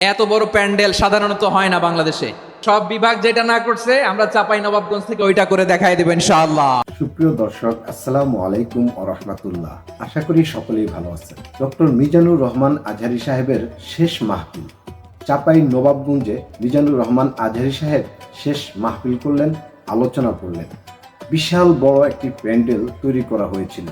এত বড় প্যান্ডেল সাধারণত হয় না বাংলাদেশে। সব বিভাগ যেটা না করছে আমরা চাঁপাইনবাবগঞ্জ থেকে ওইটা করে দেখাই দেব ইনশাআল্লাহ। সুপ্রিয় দর্শক, আসসালামু আলাইকুম ওয়া রাহমাতুল্লাহ। আশা করি সকলেই ভালো আছেন। ডক্টর মিজানুর রহমান আজহারী সাহেবের শেষ মাহফিল চাঁপাইনবাবগঞ্জে। মিজানুর রহমান আজহারী সাহেব শেষ মাহফিল করলেন, আলোচনা করলেন। বিশাল বড় একটি প্যান্ডেল তৈরি করা হয়েছিল।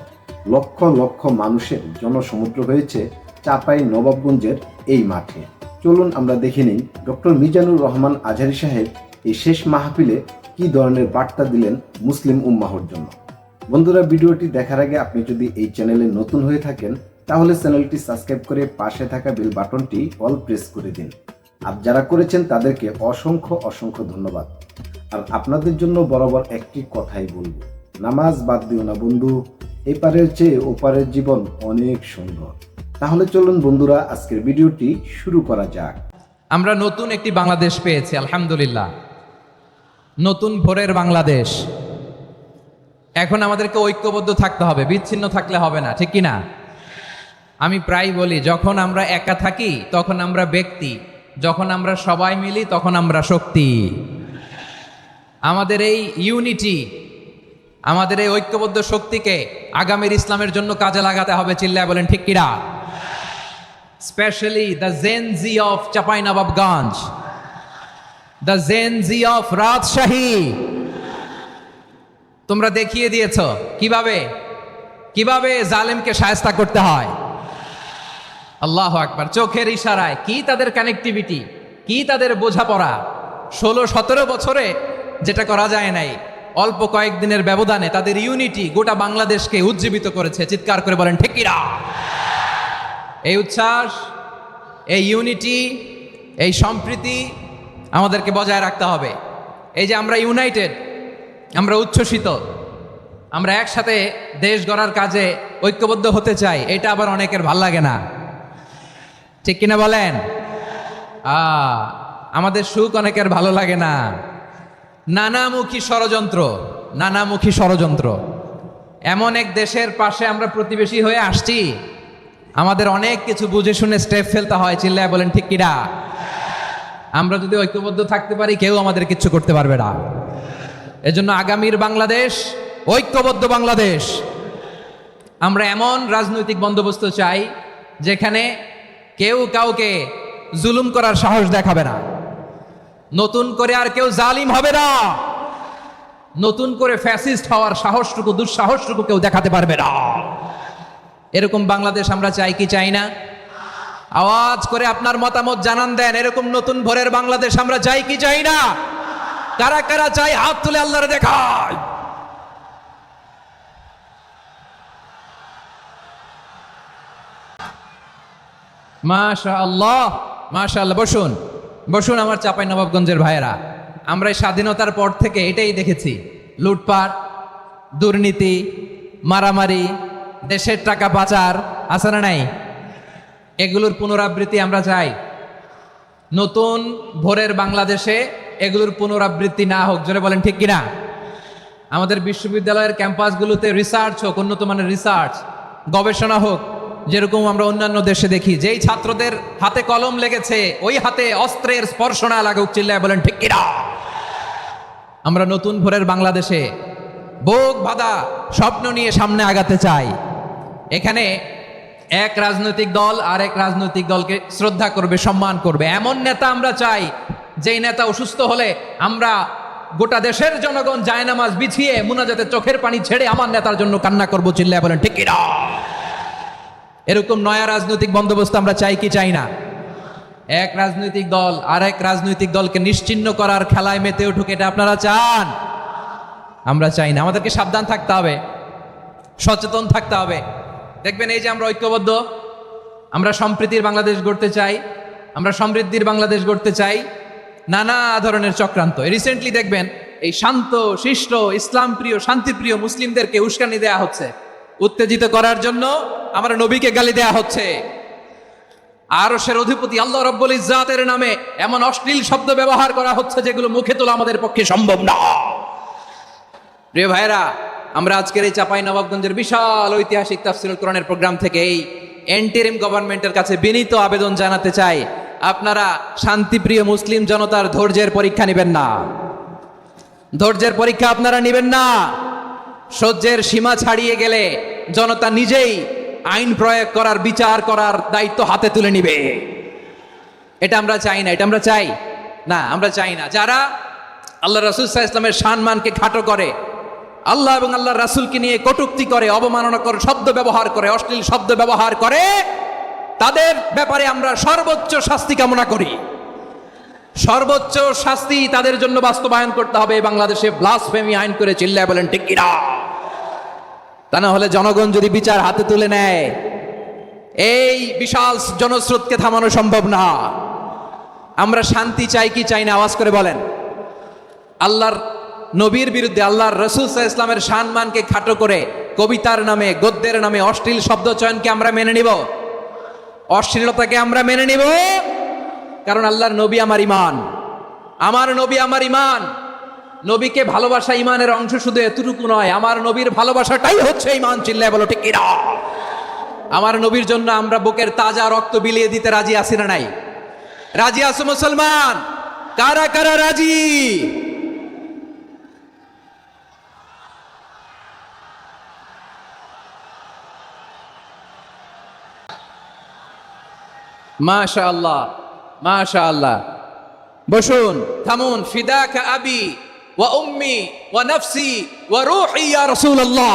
লক্ষ লক্ষ মানুষের জনসমুদ্র হয়েছে চাঁপাইনবাবগঞ্জের এই মাঠে। চলুন আমরা দেখে নিই ডক্টর মিজানুর রহমান আজহারী সাহেব এই শেষ মাহফিলে কি ধরনের বার্তা দিলেন মুসলিম উম্মাহর জন্য। বন্ধুরা, ভিডিওটি দেখার আগে আপনি যদি এই চ্যানেলে নতুন হয়ে থাকেন তাহলে চ্যানেলটি সাবস্ক্রাইব করে পাশে থাকা বেল বাটনটি অল প্রেস করে দিন। আর যারা করেছেন তাদেরকে অসংখ্য অসংখ্য ধন্যবাদ। আর আপনাদের জন্য বরাবর একটি কথাই বলবো, নামাজ বাদ দিও না বন্ধু, এপারের চেয়ে ওপারের জীবন অনেক সুন্দর। তাহলে চলুন বন্ধুরা, আজকের ভিডিওটি শুরু করা যাক। আমরা নতুন একটি বাংলাদেশ পেয়েছি আলহামদুলিল্লাহ, নতুন ভোরের বাংলাদেশ। এখন আমাদেরকে ঐক্যবদ্ধ থাকতে হবে, বিচ্ছিন্ন থাকলে হবে না, ঠিক কি না? আমি প্রায় বলি, যখন আমরা একা থাকি তখন আমরা ব্যক্তি, যখন আমরা সবাই মিলি তখন আমরা শক্তি। আমাদের এই ইউনিটি, আমাদের এই ঐক্যবদ্ধ শক্তিকে আগামীর ইসলামের জন্য কাজে লাগাতে হবে। চিল্লায় বলেন ঠিক কিনা? Specially the gen Z of Chapainawabganj, the gen Z of Rajshahi. তোমরা দেখিয়ে দিয়েছ কিভাবে কিভাবে জালেমকে শায়েস্তা করতে হয়। আল্লাহু আকবার। চোখের ইশারায় কি তাদের কানেক্টিভিটি, কি তাদের বোঝাপড়া। 16-17 বছরে যেটা করা যায় নাই, অল্প কয়েকদিনের ব্যবধানে তাদের ইউনিটি গোটা বাংলাদেশকে উজ্জীবিত করেছে। চিৎকার করে বলেন ঠিক কিনা? এই উচ্ছ্বাস, এই ইউনিটি, এই সম্প্রীতি আমাদেরকে বজায় রাখতে হবে। এই যে আমরা ইউনাইটেড, আমরা উচ্ছ্বসিত, আমরা একসাথে দেশ গড়ার কাজে ঐক্যবদ্ধ হতে চাই, এটা আবার অনেকের ভাল লাগে না, ঠিক কিনা বলেন? আমাদের সুখ অনেকের ভালো লাগে না। নানামুখী ষড়যন্ত্র, নানামুখী ষড়যন্ত্র। এমন এক দেশের পাশে আমরা প্রতিবেশী হয়ে আসছি, আমাদের অনেক কিছু বুঝে শুনে স্টেপ ফেলতে হয়। চিল্লায় বলেন ঠিক কিনা? আমরা যদি ঐক্যবদ্ধ থাকতে পারি কেউ আমাদের কিচ্ছু করতে পারবে না। এজন্য আগামীর বাংলাদেশ ঐক্যবদ্ধ বাংলাদেশ। আমরা এমন রাজনৈতিক বন্দোবস্ত চাই যেখানে কেউ কাউকে জুলুম করার সাহস দেখাবে না, নতুন করে আর কেউ জালিম হবে না, নতুন করে ফ্যাসিস্ট হওয়ার সাহসটুকু, দুঃসাহসটুকু কেউ দেখাতে পারবে না। এরকম বাংলাদেশ আমরা চাই কি চাই না? আওয়াজ করে আপনার মতামত জানান দেন। এরকম নতুন ভোরের বাংলাদেশ আমরা চাই কি চাই না? কারা কারা চাই হাত তুলে আল্লাহরে দেখায়। মাশাআল্লাহ, মাশাআল্লাহ। বসুন বসুন আমার চাঁপাইনবাবগঞ্জের ভাইয়েরা। আমরা এই স্বাধীনতার পর থেকে এটাই দেখেছি, লুটপাট, দুর্নীতি, মারামারি, দেশের টাকা পাচার, আছে না নাই? এগুলোর পুনরাবৃত্তি আমরা চাই। নতুন ভোরের বাংলাদেশে এগুলোর পুনরাবৃত্তি না হোক। জোরে বলেন ঠিক কিনা? আমাদের বিশ্ববিদ্যালয়ের ক্যাম্পাসগুলোতে রিসার্চ হোক, উন্নত মানের রিসার্চ, গবেষণা হোক, যেরকম আমরা অন্যান্য দেশে দেখি। যেই ছাত্রদের হাতে কলম লেগেছে ওই হাতে অস্ত্রের স্পর্শ না লাগুক। চিল্লায় বলেন ঠিক কিনা? আমরা নতুন ভোরের বাংলাদেশে বুক বাঁধা স্বপ্ন নিয়ে সামনে আগাতে চাই। এখানে এক রাজনৈতিক দল আর এক রাজনৈতিক দলকে শ্রদ্ধা করবে, সম্মান করবে, এমন নেতা আমরা চাই যেই নেতা অসুস্থ হলে আমরা গোটা দেশের জনগণ জায়নামাজ বিছিয়ে মুনাজাতে চোখের পানি ছেড়ে আমার নেতার জন্য কান্না করবো। চিল্লায় বলেন ঠিক কিনা? এরকম নয়া রাজনৈতিক বন্দোবস্ত আমরা চাই কি চাই না? এক রাজনৈতিক দল আর এক রাজনৈতিক দলকে নিশ্চিহ্ন করার খেলায় মেতে উঠুক, এটা আপনারা চান? আমরা চাই না। আমাদেরকে সাবধান থাকতে হবে, সচেতন থাকতে হবে। দেখবেন এই যে আমরা ঐক্যবদ্ধ, আমরা সম্প্রীতির বাংলাদেশ গড়তে চাই, আমরা সমৃদ্ধির বাংলাদেশ গড়তে চাই। নানা ধরনের চক্রান্ত। রিসেন্টলি দেখবেন এই শান্ত শিষ্ট ইসলাম প্রিয় শান্তিপ্রিয় মুসলিমদেরকে উস্কানি দেয়া হচ্ছে, উত্তেজিত করার জন্য আমরা নবীকে গালি দেয়া হচ্ছে। আরশের অধিপতি আল্লাহ রাব্বুল ইজ্জাতের নামে এমন অশ্লীল শব্দ ব্যবহার করা হচ্ছে যেগুলো মুখে তোলা আমাদের পক্ষে সম্ভব না। প্রিয় ভাইরা, আমরা আজকের এই চাঁপাইনবাবগঞ্জের বিশাল ঐতিহাসিক তাফসীরুল কোরআনের প্রোগ্রাম থেকে এই এন্টিরিম গভর্নমেন্টের কাছে বিনীত আবেদন জানাতে চাই, আপনারা শান্তিপ্রিয় মুসলিম জনতার ধৈর্যের পরীক্ষা নেবেন না। ধৈর্যের পরীক্ষা আপনারা নেবেন না। সহ্যের সীমা ছাড়িয়ে গেলে জনতা নিজেই আইন প্রয়োগ করার, বিচার করার দায়িত্ব হাতে তুলে নিবে। এটা আমরা চাই না। এটা আমরা চাই না, আমরা চাই না। যারা আল্লাহ রাসূল সাল্লাল্লাহু আলাইহি ওয়াসাল্লামের সম্মানকে খাটো করে, আল্লাহ এবং আল্লাহর রাসূলকে নিয়ে কটূক্তি করে, অবমাননা করে, শব্দ ব্যবহার করে, অশ্লীল শব্দ ব্যবহার করে, তাদের ব্যাপারে আমরা সর্বোচ্চ শাস্তি কামনা করি। সর্বোচ্চ শাস্তি তাদের জন্য বাস্তবায়ন করতে হবে। বাংলাদেশে ব্লাসফেমি আইন করে চিল্লায় বলেন ঠিক কিনা? তা না হলে জনগণ যদি বিচার হাতে তুলে নেয়, এই বিশাল জনস্রোতকে থামানো সম্ভব না। আমরা শান্তি চাই কি চাই না? আওয়াজ করে বলেন। আল্লাহর নবীর বিরুদ্ধে, আল্লাহর রাসূল সাল্লাল্লাহু আলাইহি ওয়াসাল্লামের সম্মানকে খাটো করে কবিতার নামে, গদ্যের নামে অশ্লীল শব্দ চয়নকে আমরা মেনে নিব? অশ্লীলতাকে আমরা মেনে নিব? কারণ আল্লাহর নবী আমার ঈমান, আমার নবী আমার ঈমান। নবীকে ভালোবাসা ঈমানের অংশ শুধু এতটুকু নয়, আমার নবীর ভালোবাসাটাই হচ্ছে ঈমান। চিল্লায় বলো ঠিক কিনা? আমার নবীর জন্য আমরা বুকের তাজা রক্ত বিলিয়ে দিতে রাজি আছি না নাই? রাজি আছো মুসলমান? কারা কারা রাজি? মাশাআল্লাহ, মাশাআল্লাহ। বসুন, থামুন। ফিদাকা আবি ওয়া উম্মি ওয়া নাফসি ওয়া রূহি ইয়া রাসূলুল্লাহ।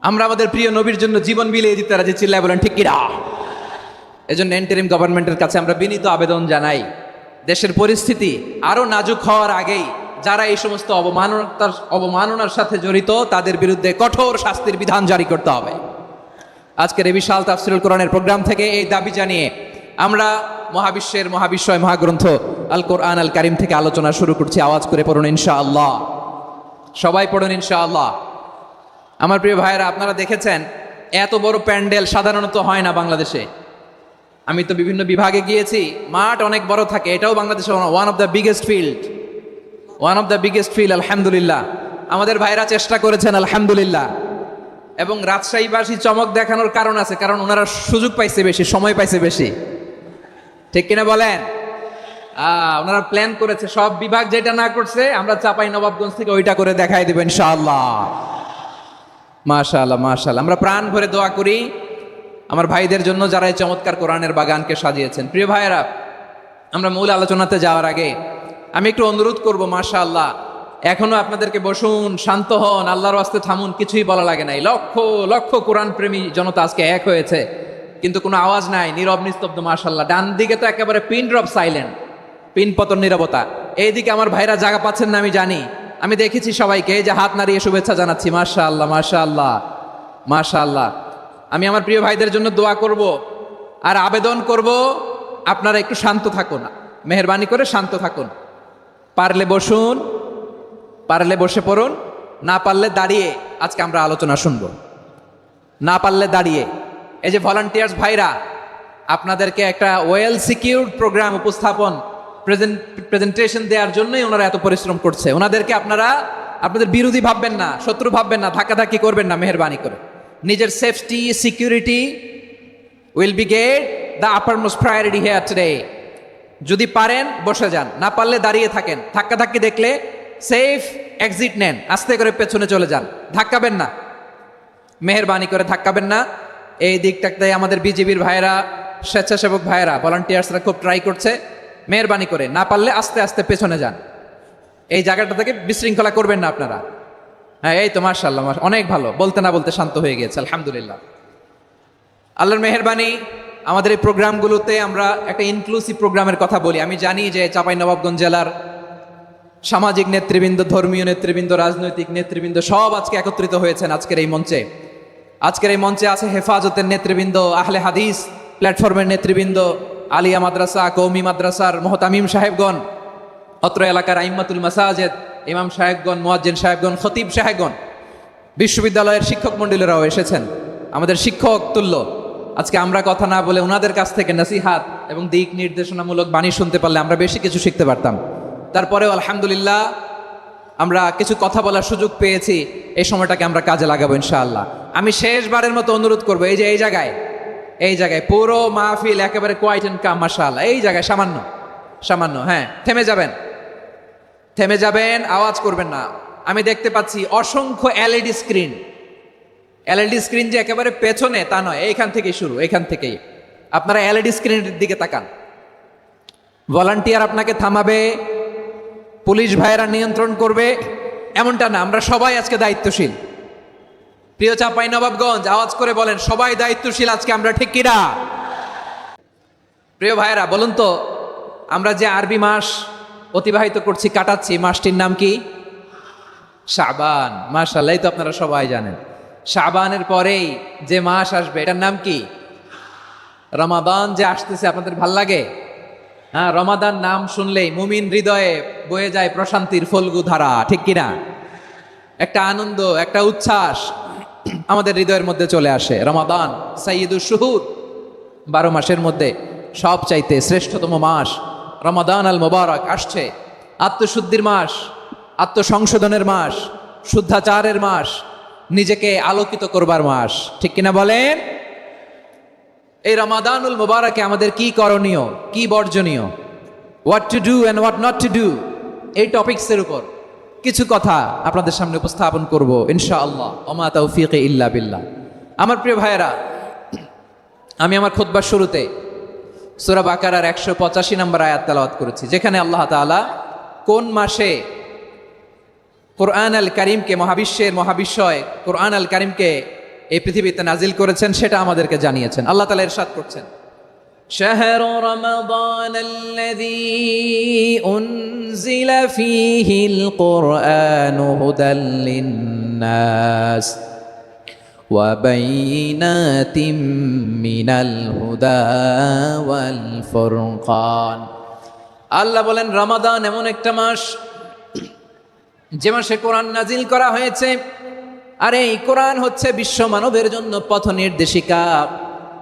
আমরা আমাদের প্রিয় নবীর জন্য জীবন বিলিয়ে দিতে রাজি। চিল্লায় বলেন ঠিক কিনা? এজন্য ইন্টারিম গভর্নমেন্টের কাছে আমরা বিনীত আবেদন জানাই, দেশের পরিস্থিতি আরো নাজুক হওয়ার আগেই যারা এই সমস্ত অবমাননার সাথে জড়িত তাদের বিরুদ্ধে কঠোর শাস্তির বিধান জারি করতে হবে। আজকের এই বিশাল তাফসীরুল কোরআনের প্রোগ্রাম থেকে এই দাবি জানিয়ে আমরা মহাবিশ্বের মহাবিশ্বয় মহাগ্রন্থ আল কোরআন আল কারিম থেকে আলোচনা শুরু করছি। আওয়াজ করে পড়ুন ইনশাআল্লাহ। সবাই পড়ুন ইনশাআল্লাহ। আমার প্রিয় ভাইয়েরা, আপনারা দেখেছেন এত বড় প্যান্ডেল সাধারণত হয় না বাংলাদেশে। আমি তো বিভিন্ন বিভাগে গিয়েছি, মাঠ অনেক বড় থাকে। এটাও বাংলাদেশে one of the biggest field. আলহামদুলিল্লাহ, আমাদের ভাইরা চেষ্টা করেছেন আলহামদুলিল্লাহ। এবং রাজশাহীবাসী চমক দেখানোর কারণ আছে, কারণ ওনারা সুযোগ পাইছে বেশি, সময় পাইছে বেশি। ঠিক কিনা বলেন? ওনারা প্ল্যান করেছে, সব বিভাগ যেটা না করছে আমরা চাঁপাইনবাবগঞ্জ থেকে ওইটা করে দেখাই দেব ইনশাআল্লাহ। মাশাআল্লাহ, মাশাআল্লাহ। আমরা প্রাণ ভরে দোয়া করি আমার ভাইদের জন্য যারা এই চমৎকার কোরআনের বাগানকে সাজিয়েছেন। প্রিয় ভাইয়েরা, আমরা মূল আলোচনাতে যাওয়ার আগে আমি একটু অনুরোধ করব, মাশাআল্লাহ, এখনো আপনাদেরকে বসুন, শান্ত হন, আল্লাহর ওয়াস্তে থামুন, কিছুই বলা লাগে নাই। লক্ষ লক্ষ কোরআন প্রেমী জনতা আজকে এক হয়েছে, কিন্তু কোনো আওয়াজ নাই, নীরব নিস্তব্ধ। মাশাআল্লাহ, ডান দিকে তো একেবারে পিন ড্রপ সাইলেন্ট, পিন পতন নীরবতা। এইদিকে আমার ভাইরা জায়গা পাচ্ছেন না আমি জানি, আমি দেখেছি সবাইকে, এই যে হাত নাড়িয়ে শুভেচ্ছা জানাচ্ছি। মাশাআল্লাহ, মাশাআল্লাহ, মাশাআল্লাহ। আমি আমার প্রিয় ভাইদের জন্য দোয়া করব আর আবেদন করব, আপনারা একটু শান্ত থাকুন, মেহেরবানি করে শান্ত থাকুন। পারলে বসুন, পারলে বসে পড়ুন, না পারলে দাঁড়িয়ে আজকে আমরা আলোচনা শুনব। না পারলে দাঁড়িয়ে। এই যে ভলান্টিয়ার্স ভাইরা, আপনাদেরকে একটা ওয়েল সিকিউরড প্রোগ্রাম উপস্থাপন, প্রেজেন্টেশন দেওয়ার জন্যই ওনারা এত পরিশ্রম করছে। ওনাদেরকে আপনারা আপনাদের বিরোধী ভাববেন না, শত্রু ভাববেন না, ধাক্কাধাক্কি করবেন না, মেহেরবানি করে। নিজের safety, security will be get the uppermost priority here today. যদি পারেন বসে যান, না পারলে দাঁড়িয়ে থাকেন। ধাক্কাধাক্কি দেখলে সেফ এক্সিট নেন, আস্তে করে পেছনে চলে যান, ধাক্কাবেন না, মেহেরবানি করে ধাক্কাবেন না। এই দিকটাতে আমাদের বিজিবির ভাইয়েরা, স্বেচ্ছাসেবক ভাইয়েরা, ভলান্টিয়ার্সরা খুব ট্রাই করছে। মেহেরবানি করে না পারলে আস্তে আস্তে পেছনে যান। এই জায়গাটা থেকে বিশৃঙ্খলা করবেন না আপনারা। হ্যাঁ, এই তো মাশাআল্লাহ, অনেক ভালো। বলতে না বলতে শান্ত হয়ে গিয়েছে, আলহামদুলিল্লাহ। আল্লাহর মেহেরবানি, আমাদের এই প্রোগ্রামগুলোতে আমরা একটা ইনক্লুসিভ প্রোগ্রামের কথা বলি। আমি জানি যে চাঁপাইনবাবগঞ্জ জেলার সামাজিক নেতৃবৃন্দ, ধর্মীয় নেতৃবৃন্দ, রাজনৈতিক নেতৃবৃন্দ সব আজকে একত্রিত হয়েছেন আজকের এই মঞ্চে। আজকের এই মঞ্চে আছে হেফাজতের নেতৃবৃন্দ, আহলে হাদিস প্ল্যাটফর্মের নেতৃবৃন্দ, আলিয়া মাদ্রাসা, কৌমি মাদ্রাসার মোহতামিম সাহেবগণ, অত্র এলাকার আইম্মাতুল মাসাজিদ, ইমাম সাহেবগণ, মুয়াজ্জিন সাহেবগণ, খতিব সাহেবগণ, বিশ্ববিদ্যালয়ের শিক্ষক মণ্ডলীরাও এসেছেন, আমাদের শিক্ষক তুল্য। আজকে আমরা কথা না বলে ওনাদের কাছ থেকে নসিহাত এবং দিক নির্দেশনামূলক বাণী শুনতে পারলে আমরা বেশি কিছু শিখতে পারতাম। তারপরেও আলহামদুলিল্লাহ আমরা কিছু কথা বলার সুযোগ পেয়েছি। এই সময়টাকে আমরা কাজে লাগাবো ইনশাআল্লাহ। আমি শেষবারের মতো অনুরোধ করবো, এই যে এই জায়গায় এই জায়গায় পুরো মাহফিল একেবারে কোয়াইট এন্ড কাম, মাশাআল্লাহ। এই জায়গায় সামান্য সামান্য, হ্যাঁ, থেমে যাবেন, আওয়াজ করবেন না। আমি দেখতে পাচ্ছি অসংখ্য এলইডি স্ক্রিন। এলইডি স্ক্রিন যে একেবারে পেছনে তা নয়, এইখান থেকেই শুরু, এইখান থেকেই। আপনারা এলইডি স্ক্রিনের দিকে তাকান। ভলান্টিয়ার আপনাকে থামাবে, পুলিশ ভাইয়েরা নিয়ন্ত্রণ করবে, এমনটা না। আমরা সবাই আজকে দায়িত্বশীল। প্রিয় চাঁপাইনবাবগঞ্জ, আওয়াজ করে বলেন, সবাই দায়িত্বশীল আজকে আমরা, ঠিক কিনা? প্রিয় ভাইয়েরা, বলুন তো, আমরা যে আরবি মাস অতিবাহিত করছি, কাটাচ্ছি, মাসটির নাম কি? শাবান। মাশাআল্লাহ, এই তো আপনারা সবাই জানেন। শাবানের পরেই যে মাস আসবে এটার নাম কি? রমাদান। যে আসতেছে, আপনাদের ভাল লাগে? হ্যাঁ, রমাদান নাম শুনলেই মুমিন হৃদয়ে বয়ে যায় প্রশান্তির ফল্গু ধারা, ঠিক কিনা? একটা আনন্দ, একটা উচ্ছ্বাস আমাদের হৃদয়ের মধ্যে চলে আসে। রমাদান সাইয়্যিদুশ শুহুর, 12 মাসের মধ্যে সবচাইতে শ্রেষ্ঠতম মাস রমাদান আল মুবারক আসছে। আত্মশুদ্ধির মাস, আত্মসংশোধনের মাস, শুদ্ধাচারের মাস, নিজেকে আলোকিত করবার মাস, ঠিক কিনা বলেন? এই রমাদানুল মুবারকে আমাদের কি করণীয়, কি বর্জনীয়, what to do and what not to do, এই টপিকসের উপর কিছু কথা আপনাদের সামনে উপস্থাপন করব ইনশাআল্লাহ। ওমা তাওফীকি ইল্লা বিল্লাহ। আমার প্রিয় ভাইয়েরা, আমি আমার খুতবার শুরুতে সূরা বাকারার 185 নম্বর আয়াত তেলাওয়াত করেছি, যেখানে আল্লাহ তাআলা কোন মাসে কোরআন আল কারীমকে, মহাবিশ্বের মহাবিশ্বয় কোরআন আল কারীমকে এই পৃথিবীতে নাজিল করেছেন সেটা আমাদেরকে জানিয়েছেন। আল্লাহ তাআলা ইরশাদ করছেন, শাহরু রমাদানাল্লাযী উনজিলা ফীহিল কুরআনু হুদাল লিন্নাস ওয়া বাইয়িনাতিম মিনাল হুদা ওয়াল ফুরকান। আল্লাহ বলেন, রমাদান এমন একটা মাস যে মাসে কোরআন নাজিল করা হয়েছে। আর এই কোরআন হচ্ছে বিশ্ব মানবের জন্য পথ নির্দেশিকা,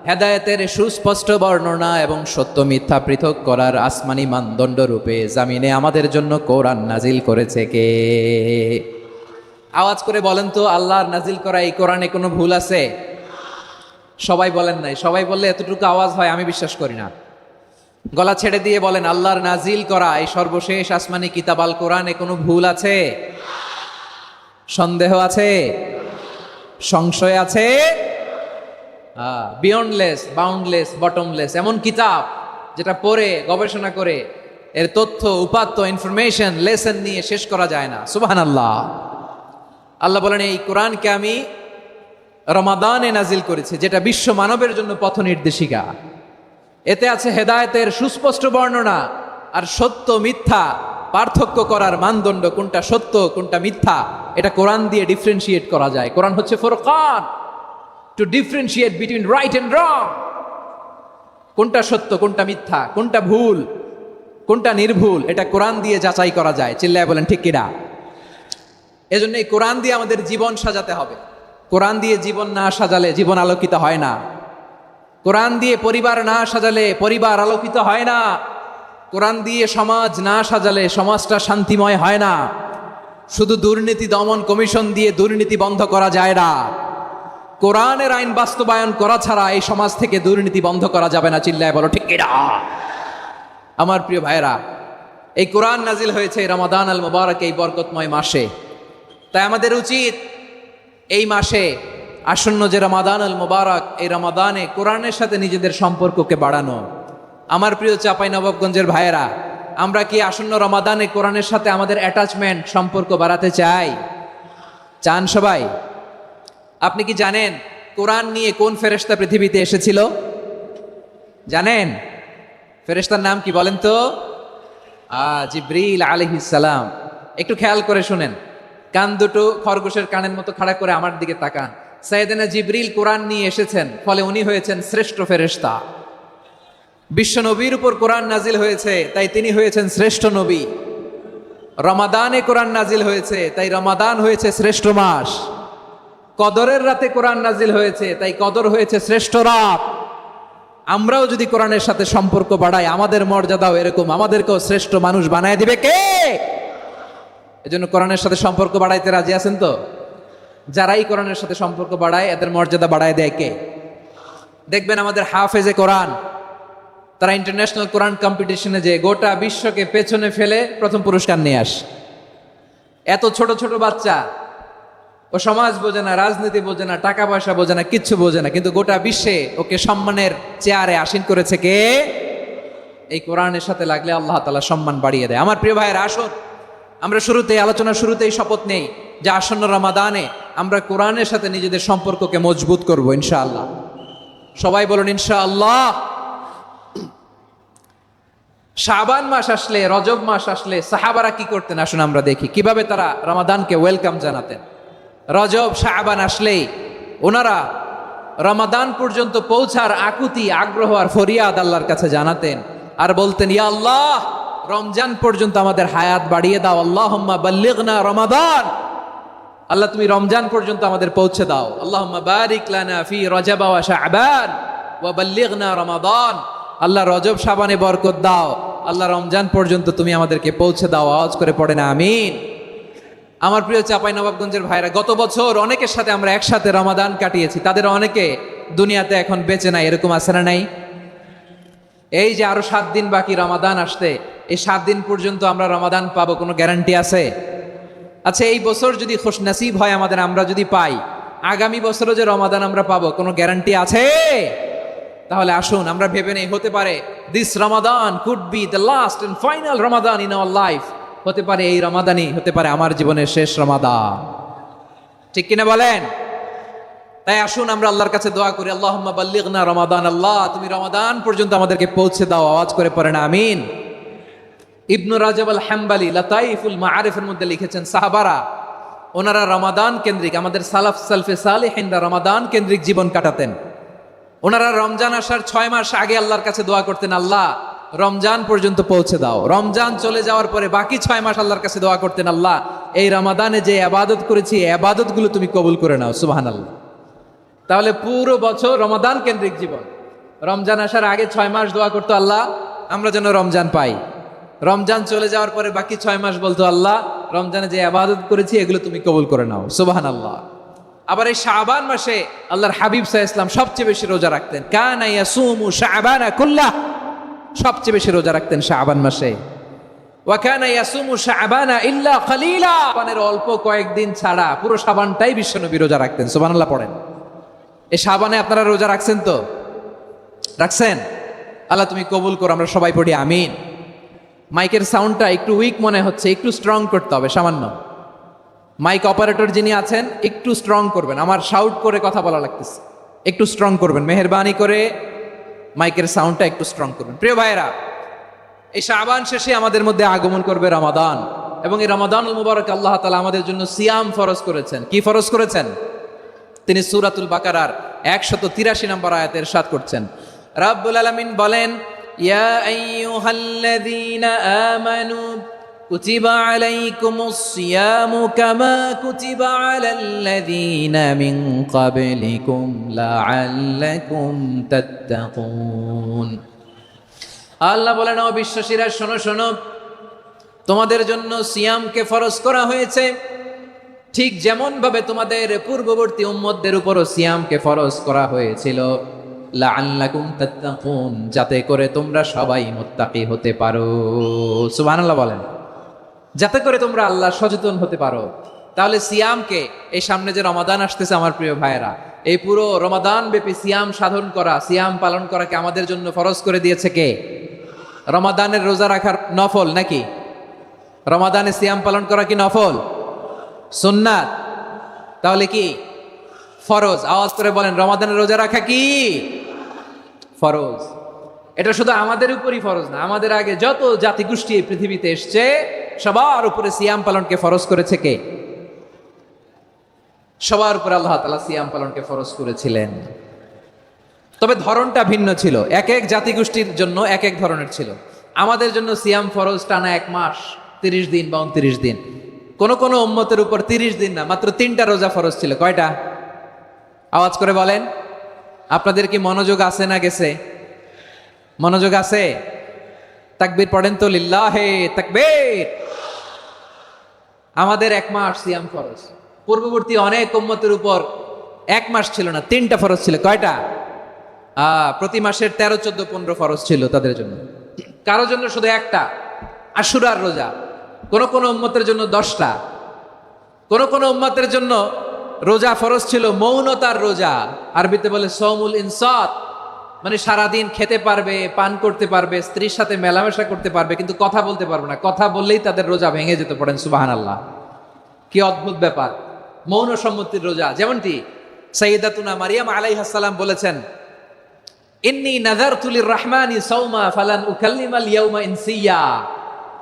হেদায়েতের সুস্পষ্ট বর্ণনা এবং সত্য মিথ্যা পৃথক করার আসমানি মানদণ্ড রূপে জামিনে আমাদের জন্য কোরআন নাজিল করেছে কে? আওয়াজ করে বলেন তো, আল্লাহর নাজিল করা এই কোরআনে কোনো ভুল আছে? সবাই বলেন নাই। সবাই বললে এতটুকু আওয়াজ হয়, আমি বিশ্বাস করি না। গলা ছেড়ে দিয়ে বলেন, আল্লাহর নাজিল করা এই সর্বশেষ আসমানি কিতাব আল কোরআনে কোনো ভুল আছে? সন্দেহ আছে? সংশয় আছে? বিয়ন্ডলেস, বাউন্ডলেস, বটমলেস, এমন কিতাব যেটা পড়ে গবেষণা করে এর তথ্য, উপাত্ত, ইনফরমেশন, লেসন নিয়ে শেষ করা যায় না। সুবহানাল্লাহ। আল্লাহ বলেন, এই কোরআনকে আমি রমাদানে নাজিল করেছি, যেটা বিশ্ব মানবের জন্য পথ নির্দেশিকা। এতে আছে হেদায়েতের সুস্পষ্ট বর্ণনা আর সত্য মিথ্যা পার্থক্য করার মানদণ্ড, কোনটা সত্য কোনটা মিথ্যা এটা কোরআন দিয়ে ডিফারেন্সিয়েট করা যায়। কোরআন হচ্ছে ফুরকান, to differentiate between right and wrong. কোনটা সত্য, কোনটা মিথ্যা, কোনটা ভুল, কোনটা নির্ভুল, এটা কোরআন দিয়ে যাচাই করা যায়। চিল্লায় বলেন ঠিক কিনা? এজন্য এই কোরআন দিয়ে আমাদের জীবন সাজাতে হবে। কোরআন দিয়ে জীবন না সাজালে জীবন আলোকিত হয় না। কোরআন দিয়ে পরিবার না সাজালে পরিবার আলোকিত হয় না। কোরআন দিয়ে সমাজ না সাজালে সমাজটা শান্তিময় হয় না। শুধু দুর্নীতি দমন কমিশন দিয়ে দুর্নীতি বন্ধ করা যায় না। কোরআনের আইন বাস্তবায়ন করা ছাড়া এই সমাজ থেকে দুর্নীতি বন্ধ করা যাবে না। চিল্লায় বলো ঠিক কিনা? আমার প্রিয় ভাইরা, এই কোরআন নাজিল হয়েছে রমাদান আল মুবারক, এই বরকতময় মাসে। তাই আমাদের উচিত এই মাসে আসন্ন যে রমাদান আল মুবারক, এই রমাদানে কোরআনের সাথে নিজেদের সম্পর্ককে বাড়ানো। আমার প্রিয় চাঁপাইনবাবগঞ্জের ভাইয়েরা, আমরা কি আসন্ন রমাদানে কোরআনের সাথে আমাদের অ্যাটাচমেন্ট, সম্পর্ক বাড়াতে চাই? চান সবাই? আপনি কি জানেন কোরআন নিয়ে কোন ফেরেশতা পৃথিবীতে এসেছিল? জানেন? ফেরেশতার নাম কি বলেন তো? জিবরিল আলাইহিস সালাম। একটু খেয়াল করে শুনেন, কান দুটো খরগোশের কানের মতো খাড়া করে আমার দিকে তাকান। সাইয়েদনা জিবরিল কোরআন নিয়ে এসেছেন, ফলে উনি হয়েছেন শ্রেষ্ঠ ফেরেশতা। বিশ্ব নবীর উপর কোরআন নাজিল হয়েছে, তাই তিনি হয়েছেন শ্রেষ্ঠ নবী। রমাদানে কোরআন নাজিল হয়েছে, তাই রমাদান হয়েছে শ্রেষ্ঠ মাস। কদরের রাতে কোরআন নাজিল হয়েছে, তাই কদর হয়েছে শ্রেষ্ঠ রাত। আমরাও যদি কোরআনের সাথে সম্পর্ক বাড়াই, আমাদের মর্যাদাও এরকম, আমাদেরকেও শ্রেষ্ঠ মানুষ বানায় দিবে কে? এজন্য কোরআনের সাথে সম্পর্ক বাড়াইতে রাজি আছেন তো? যারাই কোরআনের সাথে সম্পর্ক বাড়ায়, এদের মর্যাদা বাড়ায় দেয় কে? দেখবেন আমাদের হাফেজে কোরআন, তারা ইন্টারন্যাশনাল কোরআন কম্পিটিশনে যে গোটা বিশ্বকে পেছনে ফেলে প্রথম পুরস্কার নিয়ে আসে। এত ছোট ছোট বাচ্চা, ও সমাজ বোঝে না, রাজনীতি বোঝে না, টাকা পয়সা বোঝে না, কিচ্ছু বোঝে না, কিন্তু গোটা বিশ্বে ওকে সম্মানের চেয়ারে আসীন করেছে কে? এই কোরআনের সাথে লাগলে আল্লাহ তাআলা সম্মান বাড়িয়ে দেয়। আমার প্রিয় ভাইয়ের, আসুন আমরা আলোচনার শুরুতেই শপথ নেই যে আসন্ন রমাদানে আমরা কোরআনের সাথে নিজেদের সম্পর্ককে মজবুত করব ইনশাআল্লাহ। সবাই বলুন ইনশাআল্লাহ। শাবান মাস আসলে, রজব মাস আসলে সাহাবারা কি করতেন আসুন আমরা দেখি কিভাবে তারা রমাদানকে ওয়েলকাম জানাতেন। রজব শাবান আসলেই ওনারা রমাদান পর্যন্ত পৌঁছার আকুতি, আগ্রহ আর ফরিয়াদ আল্লাহর কাছে জানাতেন আর বলতেন, ইয়া আল্লাহ, রমজান পর্যন্ত আমাদের হায়াত বাড়িয়ে দাও। আল্লাহুম্মা বাল্লিগনা রমাদান, আল্লাহ তুমি রমজান পর্যন্ত আমাদের পৌঁছে দাও। আল্লাহুম্মা বারিক লানা ফি রজব ওয়া শাবান ওয়া বাল্লিগনা রমাদান, আল্লাহ রজব শাবানে বরকত দাও, আল্লাহ রমজান পর্যন্ত তুমি আমাদেরকে পৌঁছে দাও। আওয়াজ করে পড়ে না আমিন। আমার প্রিয় চাঁপাইনবাবগঞ্জের ভাইরা, গত বছর অনেকের সাথে আমরা একসাথে রমাদান কাটিয়েছি, তাদের অনেকে দুনিয়াতে এখন বেঁচে নাই, এরকম আছে না নাই? এই যে আরো 7 দিন বাকি রমাদান আসতে, এই 7 দিন পর্যন্ত আমরা রমাদান পাবো, কোনো গ্যারান্টি আছে? আচ্ছা, এই বছর যদি খুশনসিব হয় আমাদের, আমরা যদি পাই, আগামী বছরও যে রমাদান আমরা পাবো, কোনো গ্যারান্টি আছে? তাহলে আসুন আমরা ভেবে নেই, হতে পারে this Ramadan could be the last and final Ramadan in our life. হতে পারে এই রমাদানই হতে পারে আমার জীবনের শেষ রমাদান। ঠিক কিনা বলেন? তাই আসুন আমরা আল্লাহর কাছে দোয়া করি, আল্লাহুম্মা বাল্লিগনা রমাদান, আল্লাহ তুমি রমাদান পর্যন্ত আমাদেরকে পৌঁছে দাও। আওয়াজ করে পড়েন আমিন। ইবনু রাজব আল হাম্বালি লাতাইফুল মাআরিফের মধ্যে লিখেছেন, সাহাবারা ওনারা রমাদান কেন্দ্রিক, আমাদের সালফে সালিহিনরা রমাদান কেন্দ্রিক জীবন কাটাতেন। ওনারা রমজান আসার 6 মাস আগে আল্লাহর কাছে দোয়া করতেন, আল্লাহ রমজান পর্যন্ত পৌঁছে দাও। রমজান চলে যাওয়ার পরে বাকি 6 মাস আল্লাহর কাছে দোয়া করতেন, আল্লাহ এই রমাদানে যে ইবাদত করেছি, ইবাদতগুলো তুমি কবুল করে নাও। সুবহানাল্লাহ। তাহলে পুরো বছর রমাদান কেন্দ্রিক জীবন। রমজান আসার আগে 6 মাস দোয়া করতো, আল্লাহ আমরা যেন রমজান পাই। রমজান চলে যাওয়ার পরে বাকি 6 মাস বলতো, আল্লাহ রমজানে যে ইবাদত করেছি এগুলো তুমি কবুল করে নাও। সুবহানাল্লাহ। আবার এই শাবান মাসে আল্লাহর হাবিব সাল্লাল্লাহু আলাইহি ওয়াসাল্লাম সবচেয়ে বেশি রোজা রাখতেন। কানা ইয়াসুমু শাবানা কুল্লাহ, সবচেয়ে বেশি রোজা রাখতেন শাবান মাসে। ওয়া কানা ইয়াসুমু শাবানা ইল্লা কালিলা, শাবানের অল্প কয়েকদিন ছাড়া পুরো শাবানটাই বিশ্বনবী রোজা রাখতেন। সুবহানাল্লাহ পড়েন। এই শাবানে আপনারা রোজা রাখছেন তো? রাখছেন? আল্লাহ তুমি কবুল করো, আমরা সবাই পড়ি আমিন। মাইকের সাউন্ডটা একটু উইক মনে হচ্ছে, একটু স্ট্রং করতে হবে সামান্য। মাইক অপারেটর যিনি আছেন একটু স্ট্রং করবেন, আমার শাউট করে কথা বলা লাগতেছে, একটু স্ট্রং করবেন মেহেরবানি করে, মাইকের সাউন্ডটা একটু স্ট্রং করবেন। প্রিয় ভাইরা, এই শাবান শেষে আমাদের মধ্যে আগমন করবে রমাদান, এবং এই রমাদানুল মুবারক আল্লাহ তাআলা আমাদের জন্য সিয়াম ফরজ করেছেন। কি ফরজ করেছেন? তিনি সূরাতুল বাকারার 183 নম্বর আয়াতে ইরশাদ করছেন, রাব্বুল আলামিন বলেন, ইয়া আইয়ুহাল্লাযীনা আমানু কুতিবা আলাইকুমুস সিয়ামু কামা কুতিবা আলাল্লাযীনা মিন ক্বাবলিকুম লাআল্লাকুম তাত্তাকুন। আল্লাহ বলেন, ও বিশ্বাসীরা শোনো শোনো, তোমাদের জন্য সিয়ামকে ফরজ করা হয়েছে, ঠিক যেমন ভাবে তোমাদের পূর্ববর্তী উম্মতদের উপরও সিয়ামকে ফরজ করা হয়েছিল, লাআল্লাকুম তাত্তাকুন, যাতে করে তোমরা সবাই মুত্তাকি হতে পারো। সুবহানাল্লাহ বলেন, যাতে করে তোমরা আল্লাহ সচেতন হতে পারো। তাহলে সিয়ামকে, এই সামনে যে রমাদান আসতেছে আমার প্রিয় ভাইয়েরা, এই পুরো রমাদান ব্যাপী সিয়াম সাধন করা, সিয়াম পালন করাকে আমাদের জন্য ফরজ করে দিয়েছে কে? রমাদানের রোজা রাখার নফল নাকি? রমাদানে সিয়াম পালন করা কি নফল? সুন্নাত? তাহলে কি ফরজ? আওয়াজ করে বলেন, রমাদানের রোজা রাখা কি ফরজ? এটা শুধু আমাদের উপরই ফরজ না, আমাদের আগে যত জাতিগোষ্ঠী এই পৃথিবীতে এসছে সবার উপরে সিয়াম পালনকে ফরজ করেছে কে? সবার উপরে আল্লাহ তাআলা সিয়াম পালনকে ফরজ করেছিলেন। তবে ধরনটা ভিন্ন ছিল, এক এক জাতিগোষ্ঠীর জন্য এক এক ধরনের ছিল। আমাদের জন্য সিয়াম ফরজ টানা 1 মাস 30 দিন বা 29 দিন। কোন কোন উম্মতের উপর 30 দিন না, মাত্র 3টা রোজা ফরজ ছিল। কয়টা? আওয়াজ করে বলেন। আপনাদের কি মনোযোগ আছে না গেছে? মনোযোগ আছে? তাকবীর পড়েন তো, লিল্লাহে তাকবীর। আমাদের 1 মাস সিয়াম ফরজ। পূর্ববর্তী অনেক উম্মতের উপর 1 মাস ছিল না, 3টা ফরজ ছিল। কয়টা? প্রতি মাসের 13, 14, 15 ফরজ ছিল তাদের জন্য। কারোর জন্য শুধু একটা, আশুরার রোজা। কোন কোন উম্মতের জন্য 10টা। কোন কোন উম্মতের জন্য রোজা ফরজ ছিল মৌনতার রোজা, আরবিতে বলে সৌমুল ইনসাত, মানে সারাদিন খেতে পারবে, পান করতে পারবে, স্ত্রীর সাথে মেলামেশা করতে পারবে, কিন্তু কথা বলতে পারবে না। কথা বললেই তাদের রোজা ভেঙে যেতে, পড়েন সুবহানাল্লাহ। কি অদ্ভুত ব্যাপার, মৌন সম্মতির রোজা। যেমনটি সাইয়্যিদাতুনা মারিয়াম আলাইহিস সালাম বলেছেন, ইন্নী নাযারতু লির-রাহমানি সাওমা ফালান উকাল্লিমাল ইয়াওমা ইনসিয়া।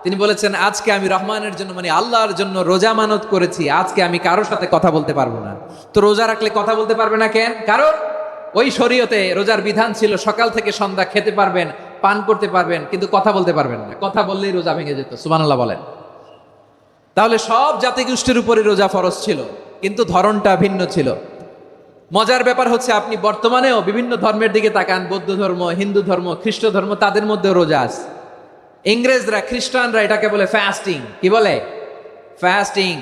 তিনি বলেছেন, আজকে আমি রহমানের জন্য, মানে আল্লাহর জন্য রোজা মানত করেছি, আজকে আমি কারোর সাথে কথা বলতে পারবো না। তো রোজা রাখলে কথা বলতে পারবে না কেন? কারণ ওই শরীয়তে রোজার বিধান ছিল সকাল থেকে সন্ধ্যা খেতে পারবেন, পান করতে পারবেন, কিন্তু কথা বলতে পারবেন না। কথা বললেই রোজা ভেঙে যেত। সুবহানাল্লাহ বলেন। তাহলে সব জাতিগোষ্ঠীর উপরে রোজা ফরজ ছিল, কিন্তু ধরনটা ভিন্ন ছিল। মজার ব্যাপার হচ্ছে, আপনি বর্তমানেও বিভিন্ন ধর্মের দিকে তাকান, বৌদ্ধ ধর্ম, হিন্দু ধর্ম, খ্রিস্ট ধর্ম, তাদের মধ্যেও রোজা আছে। ইংরেজরা, খ্রিস্টানরা এটাকে বলে ফাস্টিং। কি বলে? ফাস্টিং।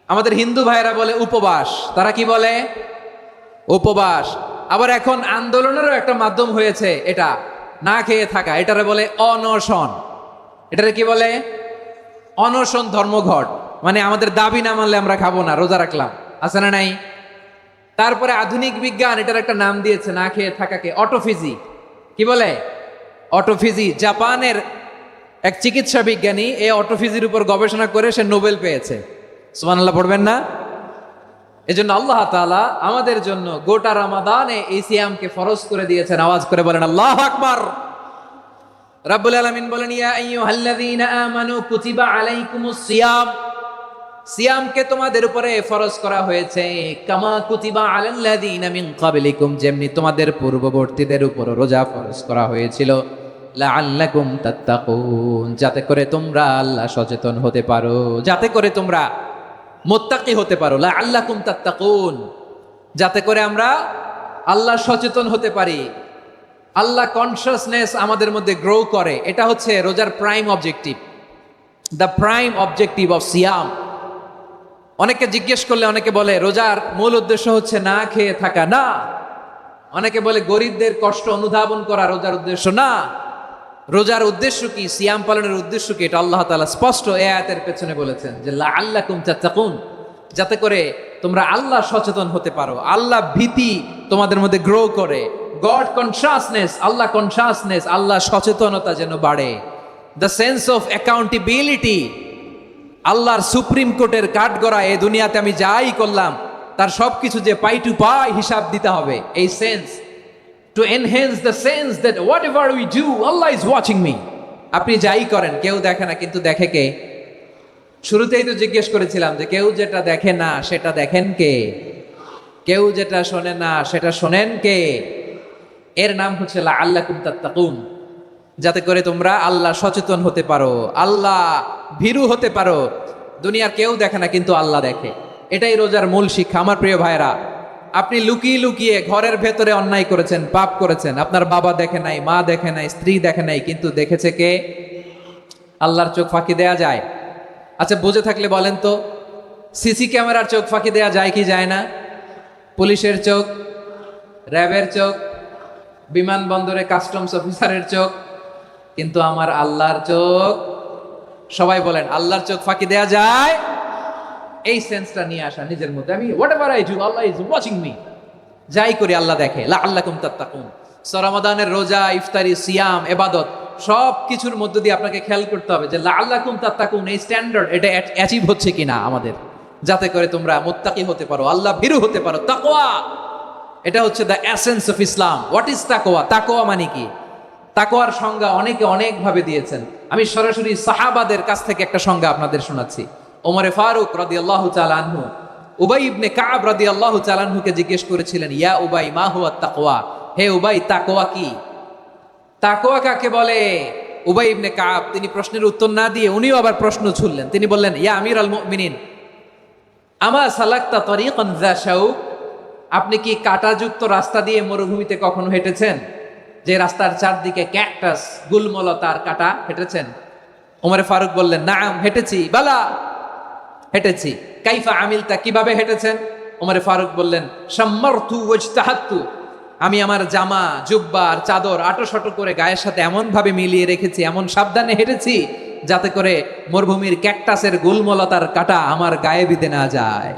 আমাদের হিন্দু ভাইরা বলে উপবাস। তারা কি বলে? উপবাস। আবার এখন আন্দোলনেরও একটা মাধ্যম হয়েছে এটা, না খেয়ে থাকা, এটারে বলে অনশন। এটারে কি বলে? অনশন ধর্মঘট। মানে আমাদের দাবি না মানলে আমরা খাবো না, রোজা রাখলাম। আছে না নাই? তারপরে আধুনিক বিজ্ঞান এটার একটা নাম দিয়েছে না খেয়ে থাকাকে, অটোফিজি। কি বলে? অটোফিজি। জাপানের এক চিকিৎসা বিজ্ঞানী এই অটোফিজির উপর গবেষণা করে সে নোবেল পেয়েছে। সুবহানাল্লাহ পড়বেন না? এজন্য আল্লাহ তাআলা আমাদের জন্য গোটা রমাদানে এই সিয়ামকে ফরজ করে দিয়েছেন। আওয়াজ করে বলেন আল্লাহু আকবার। রাব্বুল আলামিন বলেন, ইয়া আইয়ুহাল্লাযীনা আমানু কুতিবা আলাইকুমুস সিয়াম। সিয়ামকে তোমাদের উপরে ফরজ করা হয়েছে, কামা কুতিবা আলাল্লাযীনা মিন ক্বাবলিকুম, যেমনি তোমাদের পূর্ববর্তীদের উপর রোজা ফরজ করা হয়েছিল, লাআল্লাকুম তাত্তাকুন, যাতে করে তোমরা আল্লাহ সচেতন হতে পারো, যাতে করে তোমরা মুত্তাকি হতে পারো। লাআল্লাকুম তাত্তাকুন, যাতে করে আমরা আল্লাহ সচেতন হতে পারি, আল্লাহ কনসিয়াসনেস আমাদের মধ্যে গ্রো করে। এটা হচ্ছে রোজার prime objective, the prime objective of সিয়াম। অনেকে জিজ্ঞেস করলে অনেকে বলে রোজার মূল উদ্দেশ্য হচ্ছে না খেয়ে থাকা। না। অনেকে বলে গরিবদের কষ্ট অনুধাবন করা রোজার উদ্দেশ্য। না। রোজার উদ্দেশ্য কি, সিয়াম পালনের উদ্দেশ্য কি, এটা আল্লাহ তাআলা স্পষ্ট এই আয়াতের পেছনে বলেছেন যে লাআল্লাকুম তাত্তাকুন, যাতে করে তোমরা আল্লাহ সচেতন হতে পারো, আল্লাহ ভীতি তোমাদের মধ্যে গ্রো করে, গড কনসিয়াসনেস, আল্লাহ কনসিয়াসনেস, আল্লাহ সচেতনতা যেন বাড়ে, দ্য সেন্স অফ অ্যাকাউন্টেবিলিটি। আল্লাহর সুপ্রিম কোর্টের কাঠগড়া এই দুনিয়াতে আমি যাই করলাম তার সবকিছু যে পাই টু পাই হিসাব দিতে হবে, এই sense, to enhance the sense that whatever we do, Allah is watching me. আপনি যাই করেন কেউ দেখে না, কিন্তু দেখে কে? শুরুতেই তো জিজ্ঞেস করেছিলাম যে কেউ যেটা দেখে না সেটা দেখেন কে? কেউ যেটা শোনে না সেটা শোনেন কে? এর নাম হচ্ছে লাআল্লাকুম তাত্তাকুন, যাতে করে তোমরা আল্লাহ সচেতন হতে পারো, আল্লাহ ভীরু হতে পারো। দুনিয়ার কেউ দেখে না, কিন্তু আল্লাহ দেখে। এটাই রোজার মূল শিক্ষা। আমার প্রিয় ভাইরা, আপনি লুকিয়ে লুকিয়ে ঘরের ভেতরে অন্যায় করেছেন, পাপ করেছেন, আপনার বাবা দেখে নাই, মা দেখে নাই, স্ত্রী দেখে নাই, কিন্তু দেখেছে কে? আল্লাহর চোখ ফাঁকি দেয়া যায়? আচ্ছা, বুঝে থাকলে বলেন তো, সিসি ক্যামেরার চোখ ফাঁকি দেয়া যায় কি যায় না? পুলিশের চোখ, র্যাবের চোখ, বিমানবন্দরে কাস্টমস অফিসারের চোখ, কিন্তু আমার আল্লাহর চোখ? সবাই বলেন, আল্লাহর চোখ ফাঁকি দেয়া যায়? এই সেন্সটা নিয়ে আসা নিজের মধ্যে, আমি whatever I do Allah is watching me, যাই করি আল্লাহ দেখে। লাআল্লাকুম তাত্তাকুন। রমাদানের রোজা, ইফতারি, সিয়াম, ইবাদত সব কিছুর মধ্য দিয়ে আপনাকে খেয়াল করতে হবে যে লাআল্লাকুম তাত্তাকুন এই স্ট্যান্ডার্ড এটা অ্যাচিভ হচ্ছে কিনা আমাদের, যাতে করে তোমরা মুত্তাকি হতে পারো, আল্লাহ ভীরু হতে পারো। তাকওয়া, এটা হচ্ছে the essence of Islam. What is তাকওয়া? তাকওয়া মানে কি? তাকওয়ার সংজ্ঞা অনেকে অনেক ভাবে দিয়েছেন। আমি সরাসরি সাহাবাদের কাছ থেকে একটা সংজ্ঞা আপনাদের শোনাচ্ছি। ওমরে ফারুক রাদিয়াল্লাহু তাআলা আনহু উবাই ইবনে কাব রাদিয়াল্লাহু তাআলা আনহুকে জিজ্ঞেস করেছিলেন, ইয়া উবাই মা হুয়া তাকওয়া, হে উবাই তাকওয়া কি? তাকওয়া কাকে বলে? উবাই ইবনে কাব তিনি প্রশ্নের উত্তর না দিয়ে উনিও আবার প্রশ্ন ছুড়লেন। তিনি বললেন, ইয়া আমিরাল মুমিনিন, আমা সালাকতা তরিকান যা শাউক, আপনি কি কাঁটাযুক্ত রাস্তা দিয়ে মরুভূমিতে কখনো হেঁটেছেন? যে রাস্তার চারদিকে ক্যাকটাস, গুলমলতার কাঁটা, হেঁটেছেন? ওমরে ফারুক বললেন, নাম, হেঁটেছি। বালা, হেঁটেছি। কাইফা আমিলতা, কিভাবে হেঁটেছেন? ওমরে ফারুক বললেন, শাম্মারতু ওয়াজতাহাতু, আমি আমার জামা জুব্বা আর চাদর আটোসাটো করে গায়ের সাথে এমন ভাবে মিলিয়ে রেখেছি, এমন সাবধানে হেঁটেছি যাতে করে মরুভূমির ক্যাকটাসের গুলমলতার কাঁটা আমার গায়ে বিঁধে না যায়।